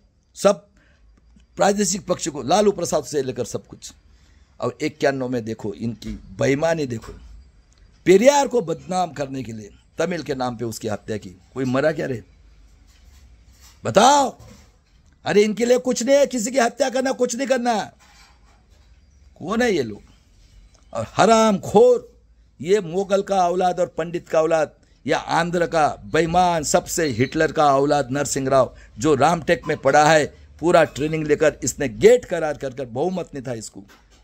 प्रादेशिक पक्ष को, लालू प्रसाद से लेकर सब कुछ। और 91 में देखो इनकी बेईमानी, देखो पेरियार को बदनाम करने के लिए तमिल के नाम पे उसकी हत्या की। कोई मरा क्या रे, बताओ? अरे इनके लिए कुछ नहीं है, किसी की हत्या करना, कुछ नहीं करना। कौन है ये लोग? और हराम खोर, ये मोगल का औलाद और पंडित का औलाद, या आंध्र का बेईमान, सबसे हिटलर का औलाद नरसिंह राव, जो रामटेक में पढ़ा है, पूरा ट्रेनिंग लेकर इसने गेट करार कर बहुमत नहीं था इसको।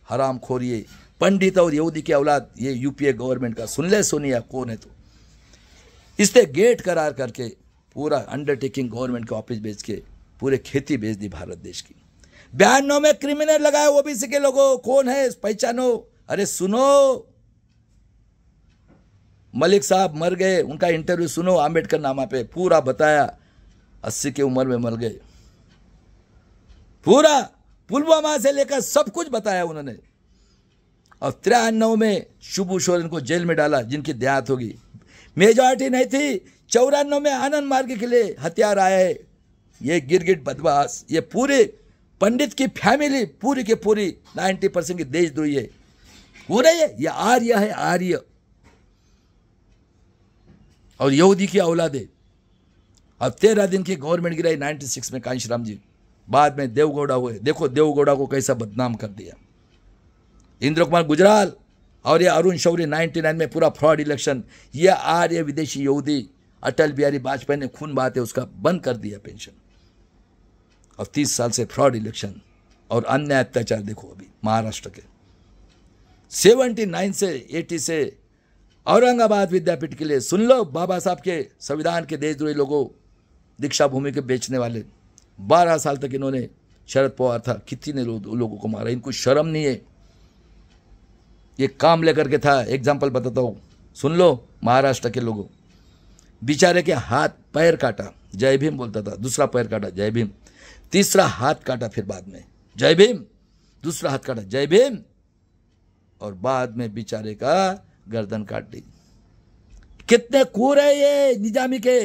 हराम खोर ये पंडित और यहूदी की औलाद, ये यूपीए गवर्नमेंट का, सुन ले सोनिया कौन है तो, इसने गेट करार करके पूरा अंडरटेकिंग गवर्नमेंट का ऑफिस बेच के पूरे खेती बेच दी भारत देश की। 92 में क्रिमिनल लगाए ओबीसी के लोगों, कौन है पहचानो? अरे सुनो, मलिक साहब मर गए, उनका इंटरव्यू सुनो, आम्बेडकर नामा पे पूरा बताया, 80 की उम्र में मर गए, पूरा पुलवामा से लेकर सब कुछ बताया उन्होंने। और 93 में शुभू सोरेन को जेल में डाला, जिनकी देहात होगी, मेजॉरिटी नहीं थी। 94 में आनंद मार्ग के लिए हथियार आए, ये गिरगिट बदमाश, ये पूरे पंडित की फैमिली पूरी की पूरी 90% की देशद्रोही है, पूरे ये आर्य है, आर्य, और यहूदी की औलाद है। अब 13 दिन की गवर्नमेंट गिराई 96 में कांशीराम जी, बाद में देवगौड़ा हुए। देखो देवगौड़ा को कैसा बदनाम कर दिया, इंद्र कुमार गुजराल और ये अरुण शौरी 99 में पूरा फ्रॉड इलेक्शन, ये आर्य विदेशी यहूदी, अटल बिहारी वाजपेयी ने खून बहाते उसका बंद कर दिया पेंशन। और 30 साल से फ्रॉड इलेक्शन और अन्य अत्याचार देखो अभी महाराष्ट्र के। 79 से 80 से औरंगाबाद विद्यापीठ के लिए सुन लो, बाबा साहब के संविधान के देशद्रोही लोगों, दीक्षा भूमि के बेचने वाले, 12 साल तक इन्होंने, शरद पवार था, कितने लोगों को मारा, इनको शर्म नहीं है। ये काम लेकर के था, एग्जाम्पल बताता हूँ, सुन लो। महाराष्ट्र के लोगों, बेचारे के हाथ पैर काटा, जय भीम बोलता था, दूसरा पैर काटा जय भीम, तीसरा हाथ काटा, फिर बाद में जय भीम, दूसरा हाथ काटा जय भीम, और बाद में बेचारे का गर्दन काट दी। कितने कूर है ये निजामी के,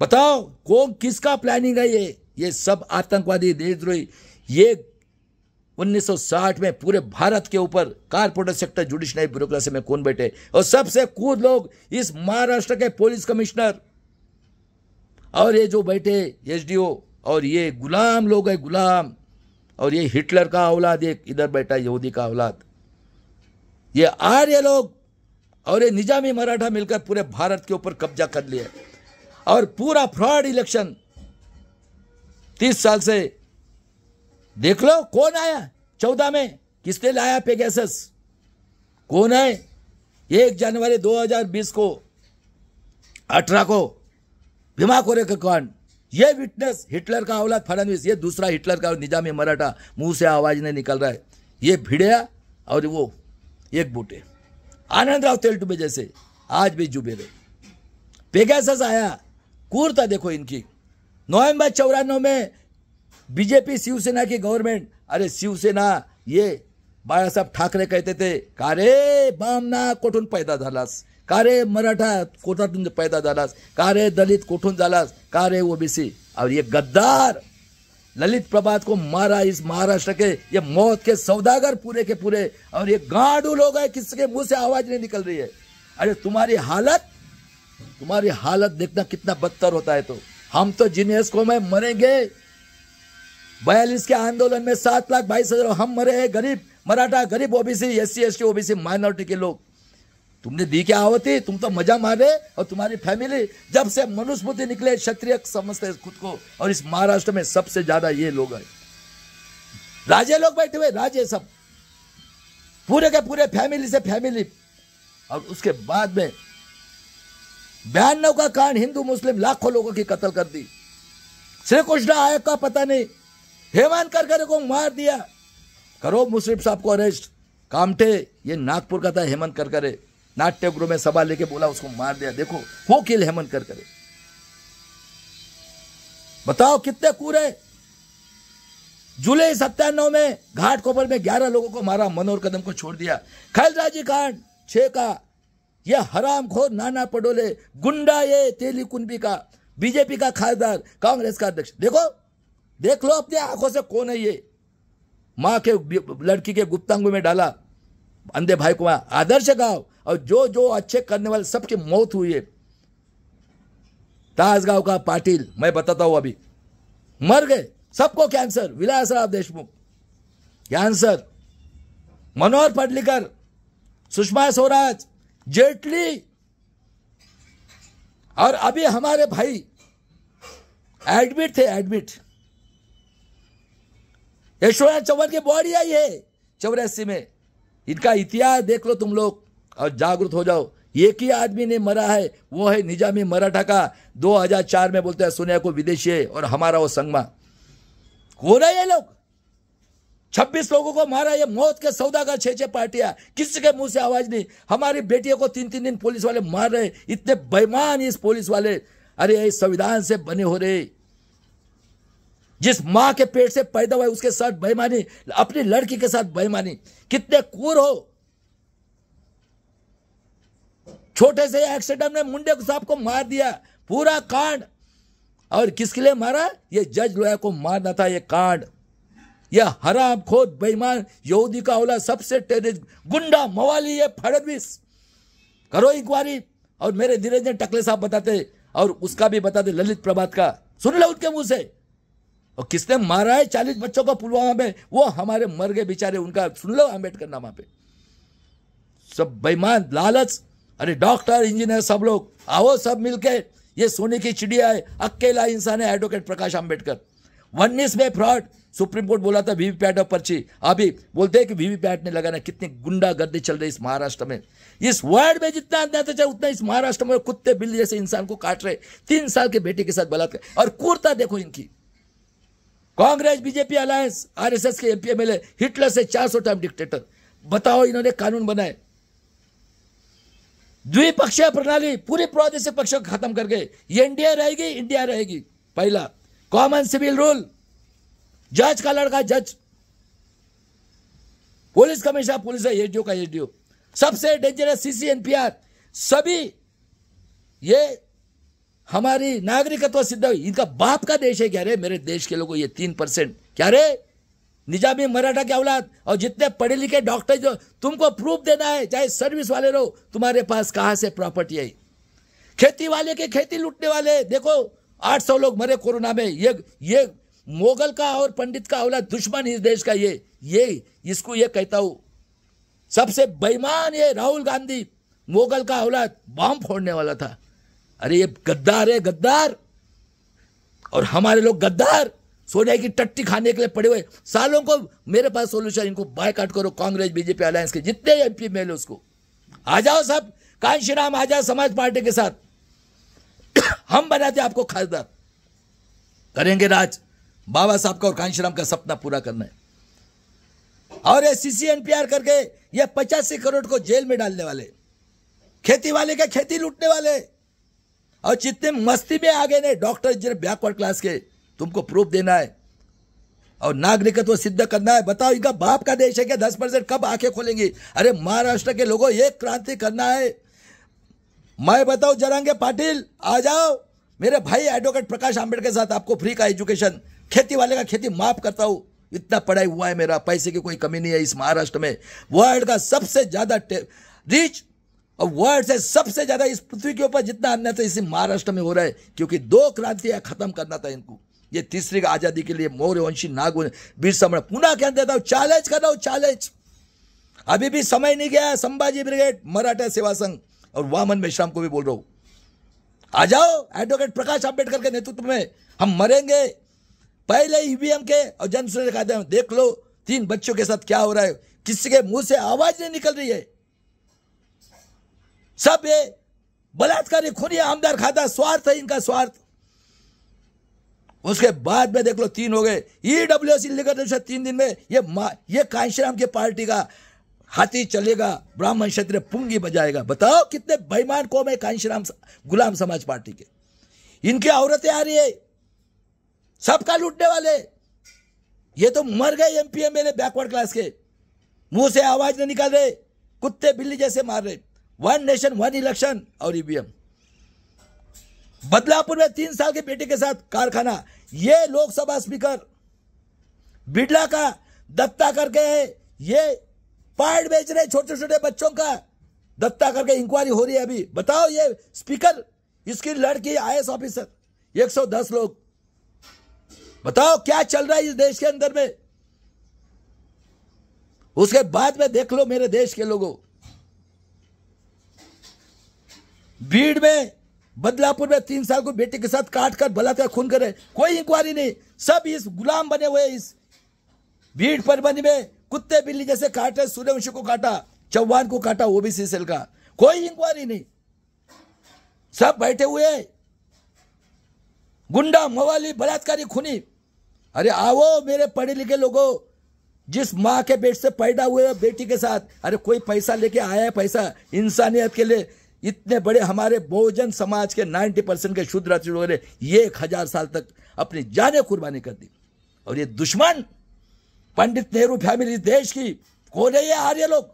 बताओ कौन, किसका प्लानिंग है ये सब आतंकवादी देशद्रोही। ये 1960 में पूरे भारत के ऊपर कारपोरेट सेक्टर जुडिशरी ब्यूरोक्रेसी में कौन बैठे, और सबसे कूद लोग इस महाराष्ट्र के पुलिस कमिश्नर, और ये जो बैठे एसडीओ, और ये गुलाम लोग है, गुलाम, और ये हिटलर का औलाद, एक इधर बैठा यहूदी का औलाद, ये आर्य लोग और ये निजामी मराठा मिलकर पूरे भारत के ऊपर कब्जा कर लिया। और पूरा फ्रॉड इलेक्शन 30 साल से देख लो, कौन आया 14 में, किसने लाया पेगासस, कौन है? 1 जनवरी 2020 को 18 को भीमा कोरे का कांड, ये विटनेस हिटलर का औलाद फडणवीस, ये दूसरा हिटलर का निजामी मराठा, मुंह से आवाज नहीं निकल रहा है, ये भिड़िया और वो एक बूटे आनंदराव तेलटुबे जैसे आज भी जुबे रहे। पेगासस आया, कूरता देखो इनकी। नवंबर 94 में बीजेपी शिवसेना की गवर्नमेंट, अरे शिवसेना, ये बाळासाहेब ठाकरे कहते थे, का रे बामना कोठून पैदा झालास, का रे मराठा कोठातून पैदा झालास, का रे दलित कोठून झालास, का रे ओबीसी। और ये गद्दार ललित प्रभात को मारा इस महाराष्ट्र के ये मौत के सौदागर पूरे के पूरे, और ये गांडू लोग हैं, किसके मुंह से आवाज नहीं निकल रही है। अरे तुम्हारी हालत देखना कितना बदतर होता है। तो हम तो जीनियस को में मरेंगे। 42 के आंदोलन में 7,22,000 हम मरे हैं, गरीब मराठा, गरीब OBC, SC ST OBC minority के लोग। तुमने दी क्या आवती, तुम तो मजा मारे, और तुम्हारी फैमिली जब से मनुस्मृति निकले क्षत्रिय समझते खुद को। और इस महाराष्ट्र में सबसे ज्यादा ये लोग हैं, राजे लोग बैठे हुए, राजे सब पूरे के पूरे फैमिली से फैमिली। और उसके बाद में 92 का कांड, हिंदू मुस्लिम लाखों लोगों की कत्ल कर दी। श्री कृष्ण आयोग का पता नहीं, हेमंत करकरे को मार दिया। करो मुश्रीफ साहब को अरेस्ट। कामठे, ये नागपुर का था हेमंत करकरे, नाट्य गृह में सभा लेके बोला, उसको मार दिया। देखो हो किल हेमंत करकरे। बताओ कितने कूड़े। जुलाई 97 में घाटकोपर में 11 लोगों को मारा, मनोहर कदम को छोड़ दिया। खैलराजी कांड 6 का, यह हरामखोर नाना पटोले, गुंडा ये तेली कुंबी का, बीजेपी का खासदार, कांग्रेस का अध्यक्ष। देखो, देख लो अपनी आंखों से कौन है ये। मां के लड़की के गुप्तांगों में डाला अंधे भाई को। आदर्श गांव और जो जो अच्छे करने वाले सबकी मौत हुई है। ताजगांव का पाटिल, मैं बताता हूं, अभी मर गए, सबको कैंसर। विलासराव देशमुख कैंसर, मनोहर पर्रिकर, सुषमा स्वराज, जेटली, और अभी हमारे भाई एडमिट थे, एडमिट। यशवंत चौहान की बॉडी आई है 84 में। इनका इतिहास देख लो तुम लोग और जागरूक हो जाओ। एक ही आदमी ने मरा है, वो है निजामी मराठा का। 2004 में बोलते हैं सोनिया को विदेशी है और हमारा वो संगमा। कौन है ये लोग? 26 लोगों को मारा, ये मौत के सौदागर 6 पार्टियां, किसी के मुंह से आवाज नहीं। हमारी बेटियों को 3 दिन पुलिस वाले मार रहे, इतने बेईमान इस पुलिस वाले। अरे ये संविधान से बने हो रहे, जिस मां के पेट से पैदा हुआ उसके साथ बेईमानी, अपनी लड़की के साथ बेईमानी, कितने क्रूर हो। छोटे से एक्सीडेंट में मुंडे साहब को मार दिया, पूरा कांड। और किसके लिए मारा? ये जज लोया को मारना था। ये कांड, यह हरामखोर बेईमान यहूदी का औलाद, सबसे टेररिस्ट गुंडा मवाली, ये फडणवीस। करो इंक्वायरी। और मेरे निरंजन टकले साहब बताते, और उसका भी बताते ललित प्रभात का, सुन लो उनके मुंह से। और किसने मारा है 40 बच्चों को पुलवामा में, वो हमारे मर गए बेचारे, उनका सुन लो अम्बेडकर नामा पे। सब बेईमान, लालच। अरे डॉक्टर, इंजीनियर, सब लोग आओ, सब मिलके, ये सोने की चिड़िया है, अकेला इंसान है एडवोकेट प्रकाश अम्बेडकर। 19 में फ्रॉड, सुप्रीम कोर्ट बोला था वीवीपैट और पर्ची, अभी बोलते हैं कि वीवीपैट ने लगाना। कितनी गुंडागर्दी चल रही इस महाराष्ट्र में। इस वर्ल्ड में जितना अन्याय चाहिए उतना इस महाराष्ट्र में कुत्ते बिल्ली जैसे इंसान को काट रहे। 3 साल के बेटे के साथ बलात्कार, और क्रूरता देखो इनकी। कांग्रेस बीजेपी अलायंस, आरएसएस के एमपी एमएलए, हिटलर से 400 टाइम डिक्टेटर। बताओ, इन्होंने कानून बनाए। द्विपक्षीय प्रणाली, पूरी प्रादेशिक पक्षों को खत्म करके एनडीए रहेगी, इंडिया रहेगी। पहला कॉमन सिविल रूल, जज का लड़का जज, पुलिस कमिश्नर पुलिस है, एसडीओ का एसडीओ। सबसे डेंजरस सीसीएनपीआर, सभी ये हमारी नागरिकत्व सिद्ध हुई। इनका बाप का देश है क्या रे मेरे देश के लोगों? ये 3% क्या रे? निजामी मराठा के औलाद। और जितने पढ़े लिखे डॉक्टर, जो तुमको प्रूफ देना है, चाहे सर्विस वाले रहो, तुम्हारे पास कहां से प्रॉपर्टी है? खेती वाले के खेती लूटने वाले देखो, 800 लोग मरे कोरोना में। ये मोगल का और पंडित का औलाद, दुश्मन इस देश का। ये इसको ये कहता हूं, सबसे बेईमान ये राहुल गांधी, मोगल का औलाद, बम फोड़ने वाला था। अरे ये गद्दार है, गद्दार। और हमारे लोग गद्दार, सोनिया की टट्टी खाने के लिए पड़े हुए। सालों को मेरे पास सोल्यूशन, इनको बायकॉट करो, कांग्रेस बीजेपी अलायंस के जितने एमपी मेल उसको आ जाओ, सब कांशीराम आ जाओ समाज पार्टी के साथ। हम बनाते आपको खासदार, करेंगे राज। बाबा साहब का और कांशीराम का सपना पूरा करना है। और ये सीसीएनपीआर करके ये 85 करोड़ को जेल में डालने वाले, खेती वाले के खेती लूटने वाले, और जितने मस्ती में आ गए ने डॉक्टर इंजीनियर बैकवर्ड क्लास के, तुमको प्रूफ देना है और नागरिकत्व सिद्ध करना है। बताओ, इनका बाप का देश है क्या? 10% कब आंखें खोलेंगी? अरे महाराष्ट्र के लोगों, एक क्रांति करना है। मैं बताऊं, जरांगे पाटिल आ जाओ, मेरे भाई एडवोकेट प्रकाश आंबेडकर के साथ आपको फ्री का एजुकेशन, खेती वाले का खेती माफ करता हूं। इतना पढ़ाई हुआ है मेरा, पैसे की कोई कमी नहीं है इस महाराष्ट्र में। वर्ल्ड का सबसे ज्यादा रिच और वर्ल्ड से सबसे ज्यादा इस पृथ्वी के ऊपर जितना अन्याय था इसी महाराष्ट्र में हो रहा है, क्योंकि 2 क्रांतियां खत्म करना था इनको। ये तीसरी का आजादी के लिए मौर्य वंशी नागवंशी बिरसा मुंडा, पुनः क्या देता हूं, चैलेंज कर रहा हूं, चैलेंज। अभी भी समय नहीं गया। संभाजी ब्रिगेड, मराठा सेवा संघ और वामन मेश्राम को भी बोल रहा हूं, आ जाओ। एडवोकेट प्रकाश अम्बेडकर के नेतृत्व में हम मरेंगे। पहले ईवीएम के और जनसुनवाई कायदे में देख लो 3 बच्चों के साथ क्या हो रहा है। किसी के मुंह से आवाज नहीं निकल रही है। सब ये बलात्कारी खूनी आमदार खाता, स्वार्थ है इनका, स्वार्थ। उसके बाद में देख लो 3 हो गए। ईडब्ल्यूएस इलीगल 3 दिन में ये कांशीराम की पार्टी का हाथी चलेगा, ब्राह्मण क्षत्रिय पुंगी बजाएगा। बताओ कितने बेईमान कौम है कांशीराम गुलाम समाज पार्टी के। इनकी औरतें आ रही है, सबका लूटने वाले। ये तो मर गए एमपी एमएलए बैकवर्ड क्लास के, मुंह से आवाज नहीं निकाल रहे, कुत्ते बिल्ली जैसे मार रहे। 1 नेशन 1 इलेक्शन और ईवीएम। बदलापुर में 3 साल की बेटी के साथ कारखाना, ये लोकसभा स्पीकर बिड़ला का दत्ता करके है, ये पार्ट बेच रहे छोटे छोटे बच्चों का, दत्ता करके इंक्वायरी हो रही है अभी। बताओ ये स्पीकर, इसकी लड़की आईएएस ऑफिसर, 110 लोग। बताओ क्या चल रहा है इस देश के अंदर में। उसके बाद में देख लो मेरे देश के लोगों, भीड़ में बदलापुर में 3 साल को बेटी के साथ काट कर बलात्कार खून करे, कोई इंक्वायरी नहीं। सब इस गुलाम बने हुए इस भीड़ परबंदी में कुत्ते बिल्ली जैसे काटे। सूर्यवंशी को काटा, चौहान को काटा, ओबीसी सेल का, कोई इंक्वायरी नहीं। सब बैठे हुए गुंडा मवाली बलात्कारी खूनी। अरे आओ मेरे पढ़े लिखे लोगों, जिस माँ के पेट से पैदा हुए बेटी के साथ, अरे कोई पैसा लेके आया है, पैसा इंसानियत के लिए। इतने बड़े हमारे बहुजन समाज के 90% के शुद्ध लोगों ने 1000 साल तक अपनी जानें कुर्बानी कर दी। और ये दुश्मन पंडित नेहरू फैमिली देश की कौन है? ये आर्य लोग।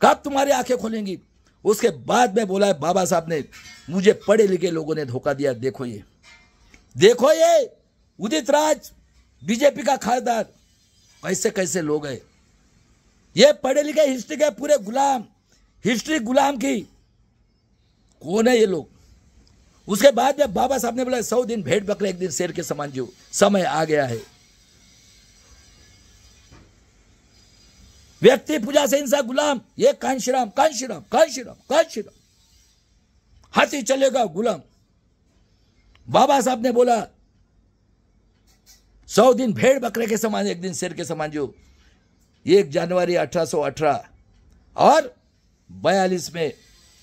कब तुम्हारी आंखें खोलेंगी? उसके बाद में बोला है बाबा साहब ने, मुझे पढ़े लिखे लोगों ने धोखा दिया। देखो ये उदित राज बीजेपी का खासदार, कैसे कैसे लोग हैं ये पढ़े लिखे, हिस्ट्री के पूरे गुलाम, हिस्ट्री गुलाम की। कौन है ये लोग? उसके बाद में बाबा साहब ने बोला 100 दिन भेड़ बकरे 1 दिन शेर के समान जीव। समय आ गया है। व्यक्ति पूजा से इंसान गुलाम, ये कांशीराम कांशीराम कांशीराम कांशीराम, हाथी चलेगा गुलाम। बाबा साहब ने बोला 100 दिन भेड़ बकरे के समान 1 दिन शेर के समान जो। 1 जनवरी 1818 और 42 में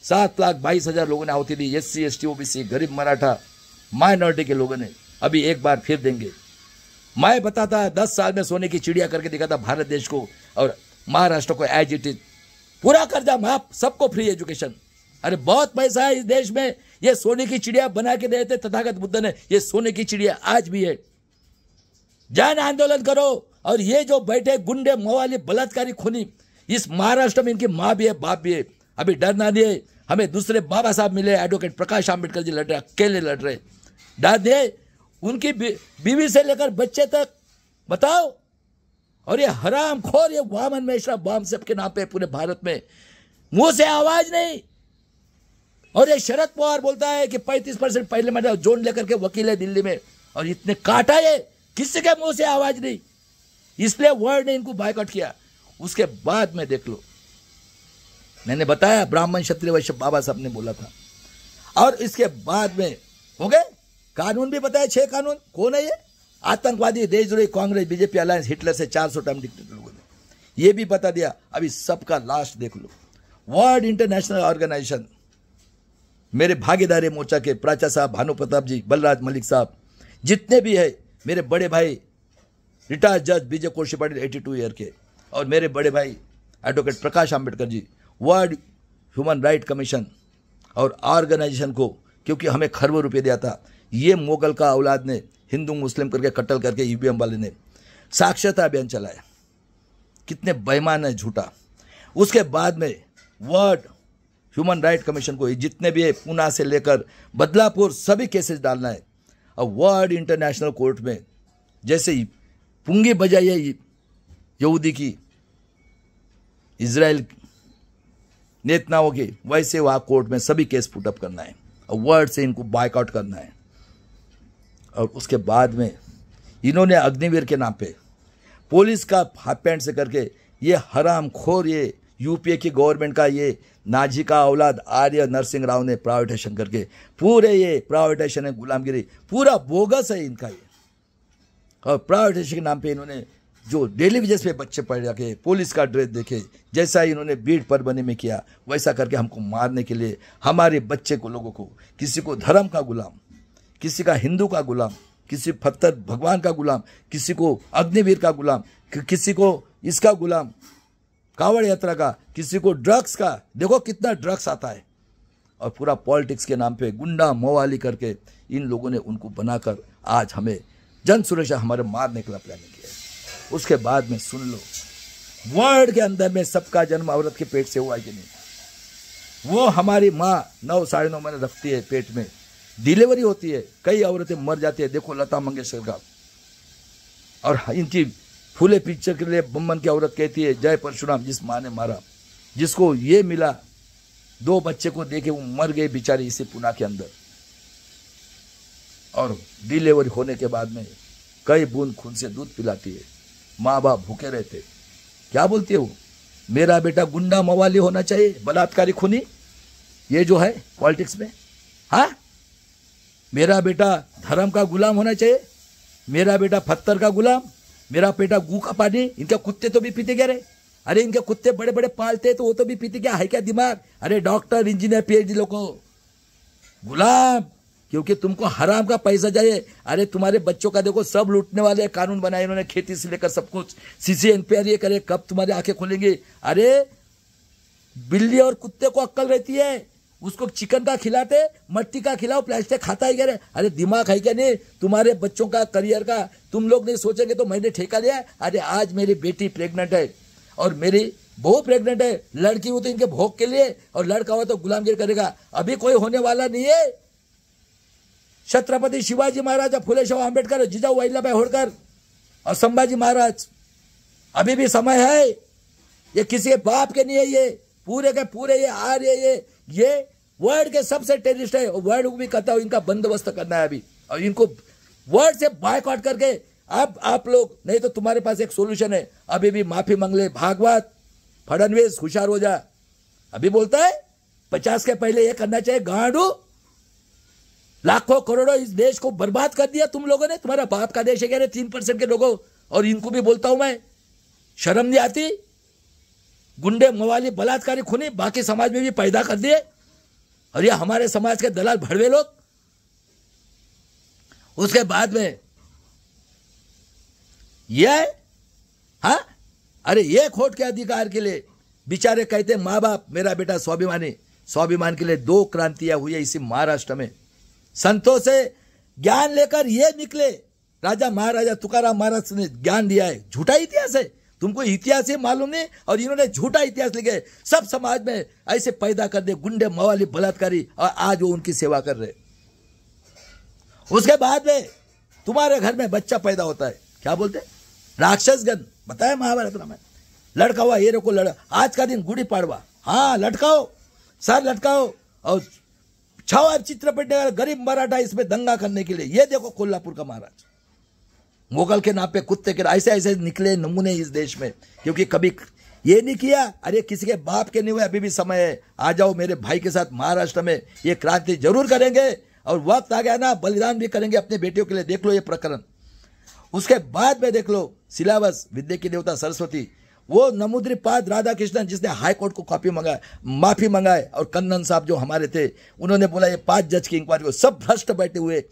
7,22,000 लोगों ने आहुति दी। SC ST OBC गरीब मराठा माइनॉरिटी के लोगों ने। अभी एक बार फिर देंगे। मैं बताता 10 साल में सोने की चिड़िया करके दिखाता भारत देश को और महाराष्ट्र को एज इट इज। पूरा कर्जा माफ, सबको फ्री एजुकेशन। अरे बहुत पैसा है इस देश में। ये सोने की चिड़िया बना के देते तथागत बुद्ध ने। ये सोने की चिड़िया आज भी है। जन आंदोलन करो। और ये जो बैठे गुंडे मवाली बलात्कारी खूनी, इस महाराष्ट्र में इनकी माँ भी है, बाप भी है। अभी डरना नहीं है। हमें दूसरे बाबा साहब मिले, एडवोकेट प्रकाश आंबेडकर जी लड़ रहे, अकेले लड़ रहे। डर दे उनकी बीवी से लेकर बच्चे तक। बताओ। और ये हराम खोर, ये वामन मिश्रा बम सबके नाम पे पूरे भारत में, मुंह से आवाज नहीं। और ये शरद पवार बोलता है कि 35% पहले में जोन लेकर के वकील है दिल्ली में, और इतने काटा है, किसी के मुंह से आवाज नहीं। इसलिए वर्ल्ड ने इनको बायकॉट किया। उसके बाद में देख लो, मैंने बताया ब्राह्मण क्षत्रिय वैश्य बाबा साहब ने बोला था। और इसके बाद में हो गए कानून भी बताया, 6 कानून। कौन है ये? आतंकवादी, देशद्रोही, कांग्रेस, बीजेपी अलायंस, हिटलर से 400 टर्म डिक्टेटर लोगों ने ये भी बता दिया। अभी सबका लास्ट देख लो। वर्ल्ड इंटरनेशनल ऑर्गेनाइजेशन, मेरे भागीदारी मोर्चा के प्राचा साहब, भानु प्रताप जी, बलराज मलिक साहब, जितने भी है मेरे बड़े भाई रिटायर्ड जज विजय कोशी पाटिल 82 ईयर के, और मेरे बड़े भाई advocate Prakash Ambedkar ji, world human right commission और ऑर्गेनाइजेशन को, क्योंकि हमें खरबों रुपये दिया था। ये मोगल का औलाद ने हिंदू मुस्लिम करके कत्ल करके ईवीएम वाले ने साक्षरता अभियान चलाया। कितने बेईमान है, झूठा। उसके बाद में वर्ल्ड ह्यूमन राइट कमीशन को जितने भी है, पुणे से लेकर बदलापुर, सभी केसेस डालना है। और वर्ल्ड इंटरनेशनल कोर्ट में जैसे ही पुंगी बजाई है यहूदी की, इजराइल नेतन्याहू की, वैसे वहाँ कोर्ट में सभी केस पुटअप करना है और वर्ल्ड से इनको बायकआउट करना है। और उसके बाद में इन्होंने अग्निवीर के नाम पे पुलिस का हाफ पैंट से करके ये हराम खोर, ये यूपीए की गवर्नमेंट का ये नाजी का औलाद आर्य नरसिंह राव ने प्राइवेटाइजेशन करके, पूरे ये प्राइवेटाइजेशन है, गुलामगिरी पूरा बोगस है इनका ये। और प्राइवेटाइजेशन के नाम पे इन्होंने जो डेली बेसिस पे बच्चे पढ़ जाके पुलिस का ड्रेस देखे, जैसा इन्होंने बीड़ परबनी में किया वैसा करके हमको मारने के लिए, हमारे बच्चे को, लोगों को, किसी को धर्म का गुलाम, किसी का हिंदू का गुलाम, किसी पत्थर भगवान का गुलाम, किसी को अग्निवीर का गुलाम, किसी को इसका गुलाम कावड़ यात्रा का, किसी को ड्रग्स का। देखो कितना ड्रग्स आता है, और पूरा पॉलिटिक्स के नाम पे गुंडा मवाली करके इन लोगों ने उनको बनाकर आज हमें जन सुरक्षा हमारे मारने के लिए प्लानिंग किया है। उसके बाद में सुन लो, वर्ल्ड के अंदर में सबका जन्म औरत के पेट से हुआ है कि नहीं? वो हमारी माँ 9 साढ़े 9 महीने रखती है पेट में, डिलीवरी होती है, कई औरतें मर जाती है। देखो लता मंगेशकर का, और इनकी फूले पिक्चर के लिए बम्बन की औरत कहती है जय परशुराम, जिस माँ ने मारा, जिसको ये मिला 2 बच्चे को देके वो मर गए बेचारे इसी पुणे के अंदर, और डिलीवरी होने के बाद में कई बूंद खून से दूध पिलाती है, माँ बाप भूखे रहते। क्या बोलती है वो? मेरा बेटा गुंडा मवाली होना चाहिए, बलात्कारी खूनी, ये जो है पॉलिटिक्स में। हाँ, मेरा बेटा धर्म का गुलाम होना चाहिए, मेरा बेटा पत्थर का गुलाम, मेरा बेटा गू का पानी। इनके कुत्ते तो भी पीते क्या रे? अरे इनके कुत्ते बड़े बड़े पालते तो वो तो भी पीते क्या? है क्या दिमाग? अरे डॉक्टर इंजीनियर पीएचडी लोगों गुलाम, क्योंकि तुमको हराम का पैसा चाहिए। अरे तुम्हारे बच्चों का देखो, सब लूटने वाले कानून बनाए इन्होंने, खेती से लेकर सब कुछ, CCNPR ये करे, कब तुम्हारी आंखें खुलेंगी? अरे बिल्ली और कुत्ते को अक्ल रहती है, उसको चिकन का खिलाते, मट्टी का खिलाओ, प्लास्टिक खाता ही क्या रे? अरे दिमाग है क्या नहीं? तुम्हारे बच्चों का करियर का तुम लोग नहीं सोचेंगे तो मैंने ठेका लिया। अरे आज मेरी बेटी प्रेग्नेंट है और मेरी बहू प्रेग्नेंट है, लड़की हो तो इनके भोग के लिए, और लड़का हो तो गुलामगिरी करेगा। अभी कोई होने वाला नहीं है। छत्रपति शिवाजी महाराज, फुले शाह आंबेडकर, जिजाऊ वल्लभभाई होळकर और संभाजी महाराज, अभी भी समय है। ये किसी के बाप के नहीं है, ये पूरे के पूरे ये आर्य ये वर्ल्ड के सबसे टेररिस्ट है। वर्ल्ड को भी कहता हूं इनका बंदोबस्त करना है अभी, और इनको वर्ल्ड से बायकॉट करके अब आप लोग, नहीं तो तुम्हारे पास एक सोल्यूशन है, अभी भी माफी मांग ले। भागवत, फडणवीस होशियार हो जा। अभी बोलता है 50 के पहले ये करना चाहिए। गांडू, लाखों करोड़ों इस देश को बर्बाद कर दिया तुम लोगों ने। तुम्हारा बाप का देश है क्या 3% के लोगों? और इनको भी बोलता हूं मैं, शर्म नहीं आती? गुंडे मवाली बलात्कारी खूनी बाकी समाज में भी पैदा कर दिए, और ये हमारे समाज के दलाल भड़वे लोग। उसके बाद में ये, हाँ, अरे ये खोट के अधिकार के लिए बेचारे कहते माँ बाप, मेरा बेटा स्वाभिमानी। स्वाभिमान के लिए 2 क्रांतियां हुई है इसी महाराष्ट्र में। संतों से ज्ञान लेकर ये निकले, राजा महाराजा तुकाराम महाराज ने ज्ञान दिया है। झूठा इतिहास है, तुमको इतिहास ही मालूम नहीं, और इन्होंने झूठा इतिहास लिखे, सब समाज में ऐसे पैदा कर दे गुंडे मवाली बलात्कारी, और आज वो उनकी सेवा कर रहे। उसके बाद में तुम्हारे घर में बच्चा पैदा होता है, क्या बोलते? राक्षसगण। बताया महाभारत रामायण, लड़का हुआ ये को लड़ा। आज का दिन गुड़ी पाड़वा, हाँ लटकाओ, सर लटकाओ, और छावा चित्रपट गरीब मराठा इसमें दंगा करने के लिए। ये देखो कोल्हापुर का महाराज, मुगल के नाम पे कुत्ते के ऐसे ऐसे निकले नमूने इस देश में, क्योंकि कभी ये नहीं किया। अरे किसी के बाप के नहीं हुए, अभी भी समय है। आ जाओ मेरे भाई के साथ महाराष्ट्र में, ये क्रांति जरूर करेंगे, और वक्त आ गया ना बलिदान भी करेंगे अपने बेटियों के लिए। देख लो ये प्रकरण। उसके बाद में देख लो सिलेबस, विद्या की देवता सरस्वती, वो नमूद्रीपाद राधा कृष्णन जिसने हाईकोर्ट को कॉपी मंगाए, माफी मंगाए, और कन्नन साहब जो हमारे थे उन्होंने बोला ये 5 जज की इंक्वायरी को, सब भ्रष्ट बैठे हुए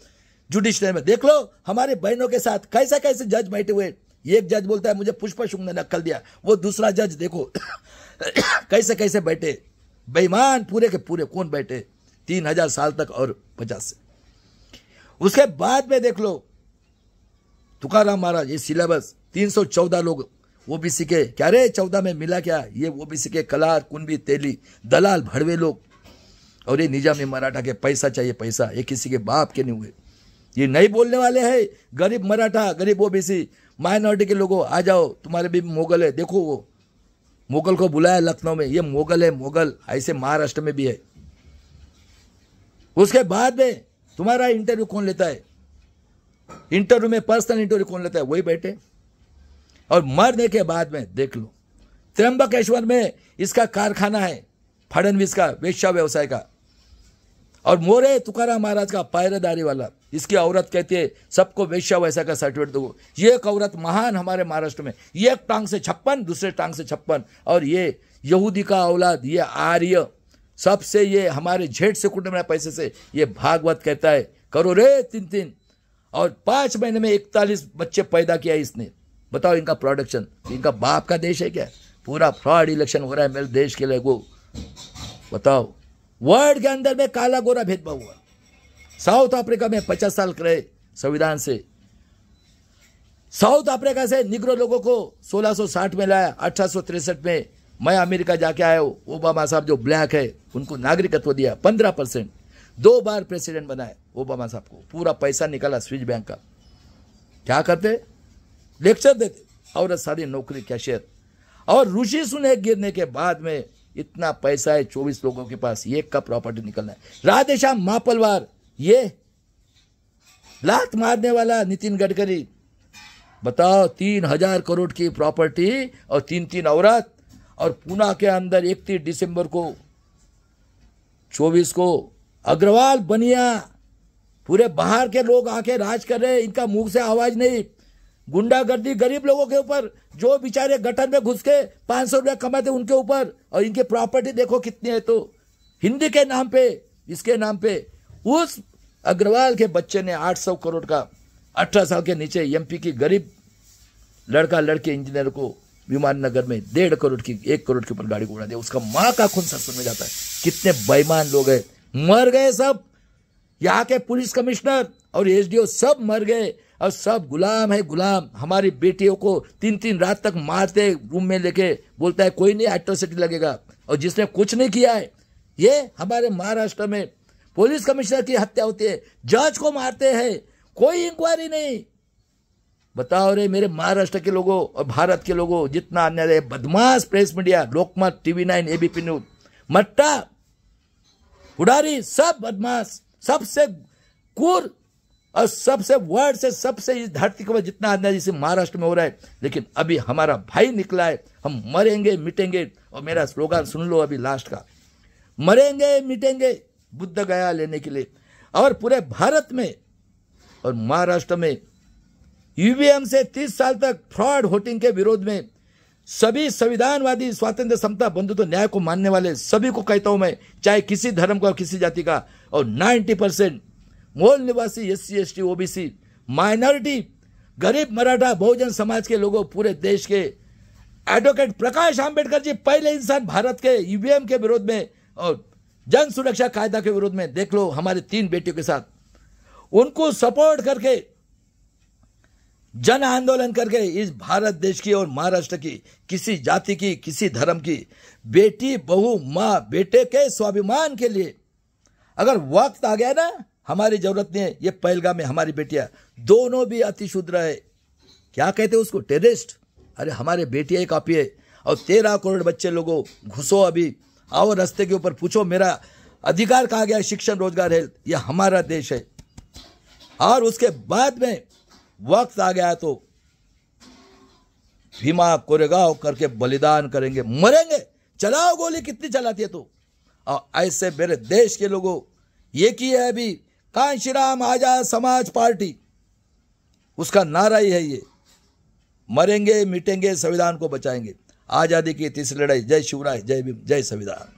जुडिशरी में। देख लो हमारे बहनों के साथ कैसे कैसे जज बैठे हुए। एक जज बोलता है मुझे पुष्प शुंग ने नक्कल दिया, वो दूसरा जज देखो कैसे कैसे बैठे, बेईमान पूरे के पूरे। कौन बैठे? 3000 साल तक और 50 से। उसके बाद में देख लो तुकाराम महाराज, ये सिलेबस 314 लोग ओबीसी के, क्या रे 14 में मिला क्या? ये ओबीसी के कलार, कुंभी, तेली, दलाल, भड़वे लोग, और ये निजामी मराठा के पैसा चाहिए पैसा। ये किसी के बाप के नहीं हुए, ये नहीं बोलने वाले हैं। गरीब मराठा, गरीब ओबीसी, माइनॉरिटी के लोगों, आ जाओ, तुम्हारे भी मोगल है। देखो वो मोगल को बुलाया लखनऊ में, ये मोगल है मोगल, ऐसे महाराष्ट्र में भी है। उसके बाद में तुम्हारा इंटरव्यू कौन लेता है? इंटरव्यू में पर्सनल इंटरव्यू कौन लेता है? वही बैठे। और मरने के बाद में देख लो त्र्यंबकेश्वर में इसका कारखाना है, फडणवीस का वेश्या व्यवसाय का, और मोरे तुकाराम महाराज का पायरेदारी वाला। इसकी औरत कहती है सबको वेश्या वैसा का सर्टिफिकेट दो। ये एक औरत महान हमारे महाराष्ट्र में, ये एक टांग से 56 दूसरे टांग से 56, और ये यहूदी का औलाद, ये आर्य, सबसे ये हमारे जेठ से कुटुंब पैसे से ये भागवत कहता है करो रे 3-3, और 5 महीने में 41 बच्चे पैदा किया इसने। बताओ इनका प्रोडक्शन, इनका बाप का देश है क्या? पूरा फ्रॉड इलेक्शन हो रहा है मेरे देश के लोगों। बताओ, वर्ल्ड के अंदर में काला गोरा भेदभाव हुआ। साउथ अफ्रीका में 50 साल रहे संविधान से, साउथ अफ्रीका से निग्रो लोगों को 1660 में लाया, 1863 में मैं अमेरिका जाके आया हूँ, ओबामा साहब जो ब्लैक है उनको नागरिकत्व दिया 15%, 2 बार प्रेसिडेंट बनाए ओबामा साहब को, पूरा पैसा निकाला स्विस बैंक का। क्या करते? लेक्चर देते, औरत सारी नौकरी कैशियर। और ऋषि सुने गिरने के बाद में इतना पैसा है 24 लोगों के पास, एक का प्रॉपर्टी निकलना है। राधेश्याम मापलवार, ये लात मारने वाला नितिन गडकरी, बताओ 3000 करोड़ की प्रॉपर्टी और 3 औरत, और पुणे के अंदर 31 दिसंबर को 24 को अग्रवाल बनिया, पूरे बाहर के लोग आके राज कर रहे, इनका मुंह से आवाज नहीं। गुंडागर्दी गरीब लोगों के ऊपर, जो बेचारे गटर में घुस के 500 रुपया कमाते उनके ऊपर, और इनके प्रॉपर्टी देखो कितनी है। तो हिंदी के नाम पे, इसके नाम पे उस अग्रवाल के बच्चे ने 800 करोड़ का 18 साल के नीचे एमपी की गरीब लड़का लड़के इंजीनियर को विमान नगर में 1.5 करोड़ की 1 करोड़ के ऊपर गाड़ी को उड़ा दिया। उसका माँ का खून सरसों में जाता है। कितने बेईमान लोग हैं, मर गए सब। यहाँ के पुलिस कमिश्नर और एसडीओ सब मर गए, और सब गुलाम है गुलाम। हमारी बेटियों को 3 रात तक मारते रूम में लेके, बोलता है कोई नहीं एट्रोसिटी लगेगा, और जिसने कुछ नहीं किया है। ये हमारे महाराष्ट्र में पुलिस कमिश्नर की हत्या होती है, जज को मारते हैं, कोई इंक्वायरी नहीं। बताओ रे मेरे महाराष्ट्र के लोगों और भारत के लोगों, जितना अन्याय है। बदमाश प्रेस मीडिया, लोकमत, TV9, एबीपी न्यूज, मट्टा, उड़ारी, सब बदमाश, सबसे कूर, और सबसे वर्ड से सबसे इस धरती के ऊपर जितना अन्याय जिसे महाराष्ट्र में हो रहा है। लेकिन अभी हमारा भाई निकला है, हम मरेंगे मिटेंगे। और मेरा स्लोगन सुन लो अभी लास्ट का, मरेंगे मिटेंगे बुद्ध गया लेने के लिए। और पूरे भारत में और महाराष्ट्र में ईवीएम से 30 साल तक फ्रॉड वोटिंग के विरोध में सभी संविधानवादी, स्वातंत्र, समता, बंधुत्व, न्याय को मानने वाले सभी को कहता हूं मैं, चाहे किसी धर्म का, किसी जाति का, और 90% मूल निवासी, SC ST OBC, माइनॉरिटी, गरीब, मराठा, बहुजन समाज के लोगों, पूरे देश के एडवोकेट प्रकाश आंबेडकर जी पहले इंसान भारत के ईवीएम के विरोध में और जन सुरक्षा कायदा के विरोध में। देख लो हमारे 3 बेटियों के साथ, उनको सपोर्ट करके जन आंदोलन करके इस भारत देश की और महाराष्ट्र की, किसी जाति की, किसी धर्म की बेटी, बहू, मां, बेटे के स्वाभिमान के लिए अगर वक्त आ गया ना, हमारी जरूरत नहीं है। ये पहलगाम में हमारी बेटियां दोनों भी अति शुद्र है, क्या कहते हैं उसको, टेररिस्ट। अरे हमारे बेटियां ही काफी है। और 13 करोड़ बच्चे लोगों, घुसो अभी, आओ रास्ते के ऊपर, पूछो मेरा अधिकार कहा गया, शिक्षण, रोजगार, हेल्थ, ये हमारा देश है। और उसके बाद में वक्त आ गया तो भीमा कोरेगांव करके बलिदान करेंगे, मरेंगे। चलाओ गोली, कितनी चलाती है तो। और ऐसे मेरे देश के लोगों, ये की है अभी कांशीराम आजाद समाज पार्टी, उसका नारा ही है ये, मरेंगे मिटेंगे संविधान को बचाएंगे। आजादी की तीसरी लड़ाई। जय शिवराय, जय भीम, जय संविधान।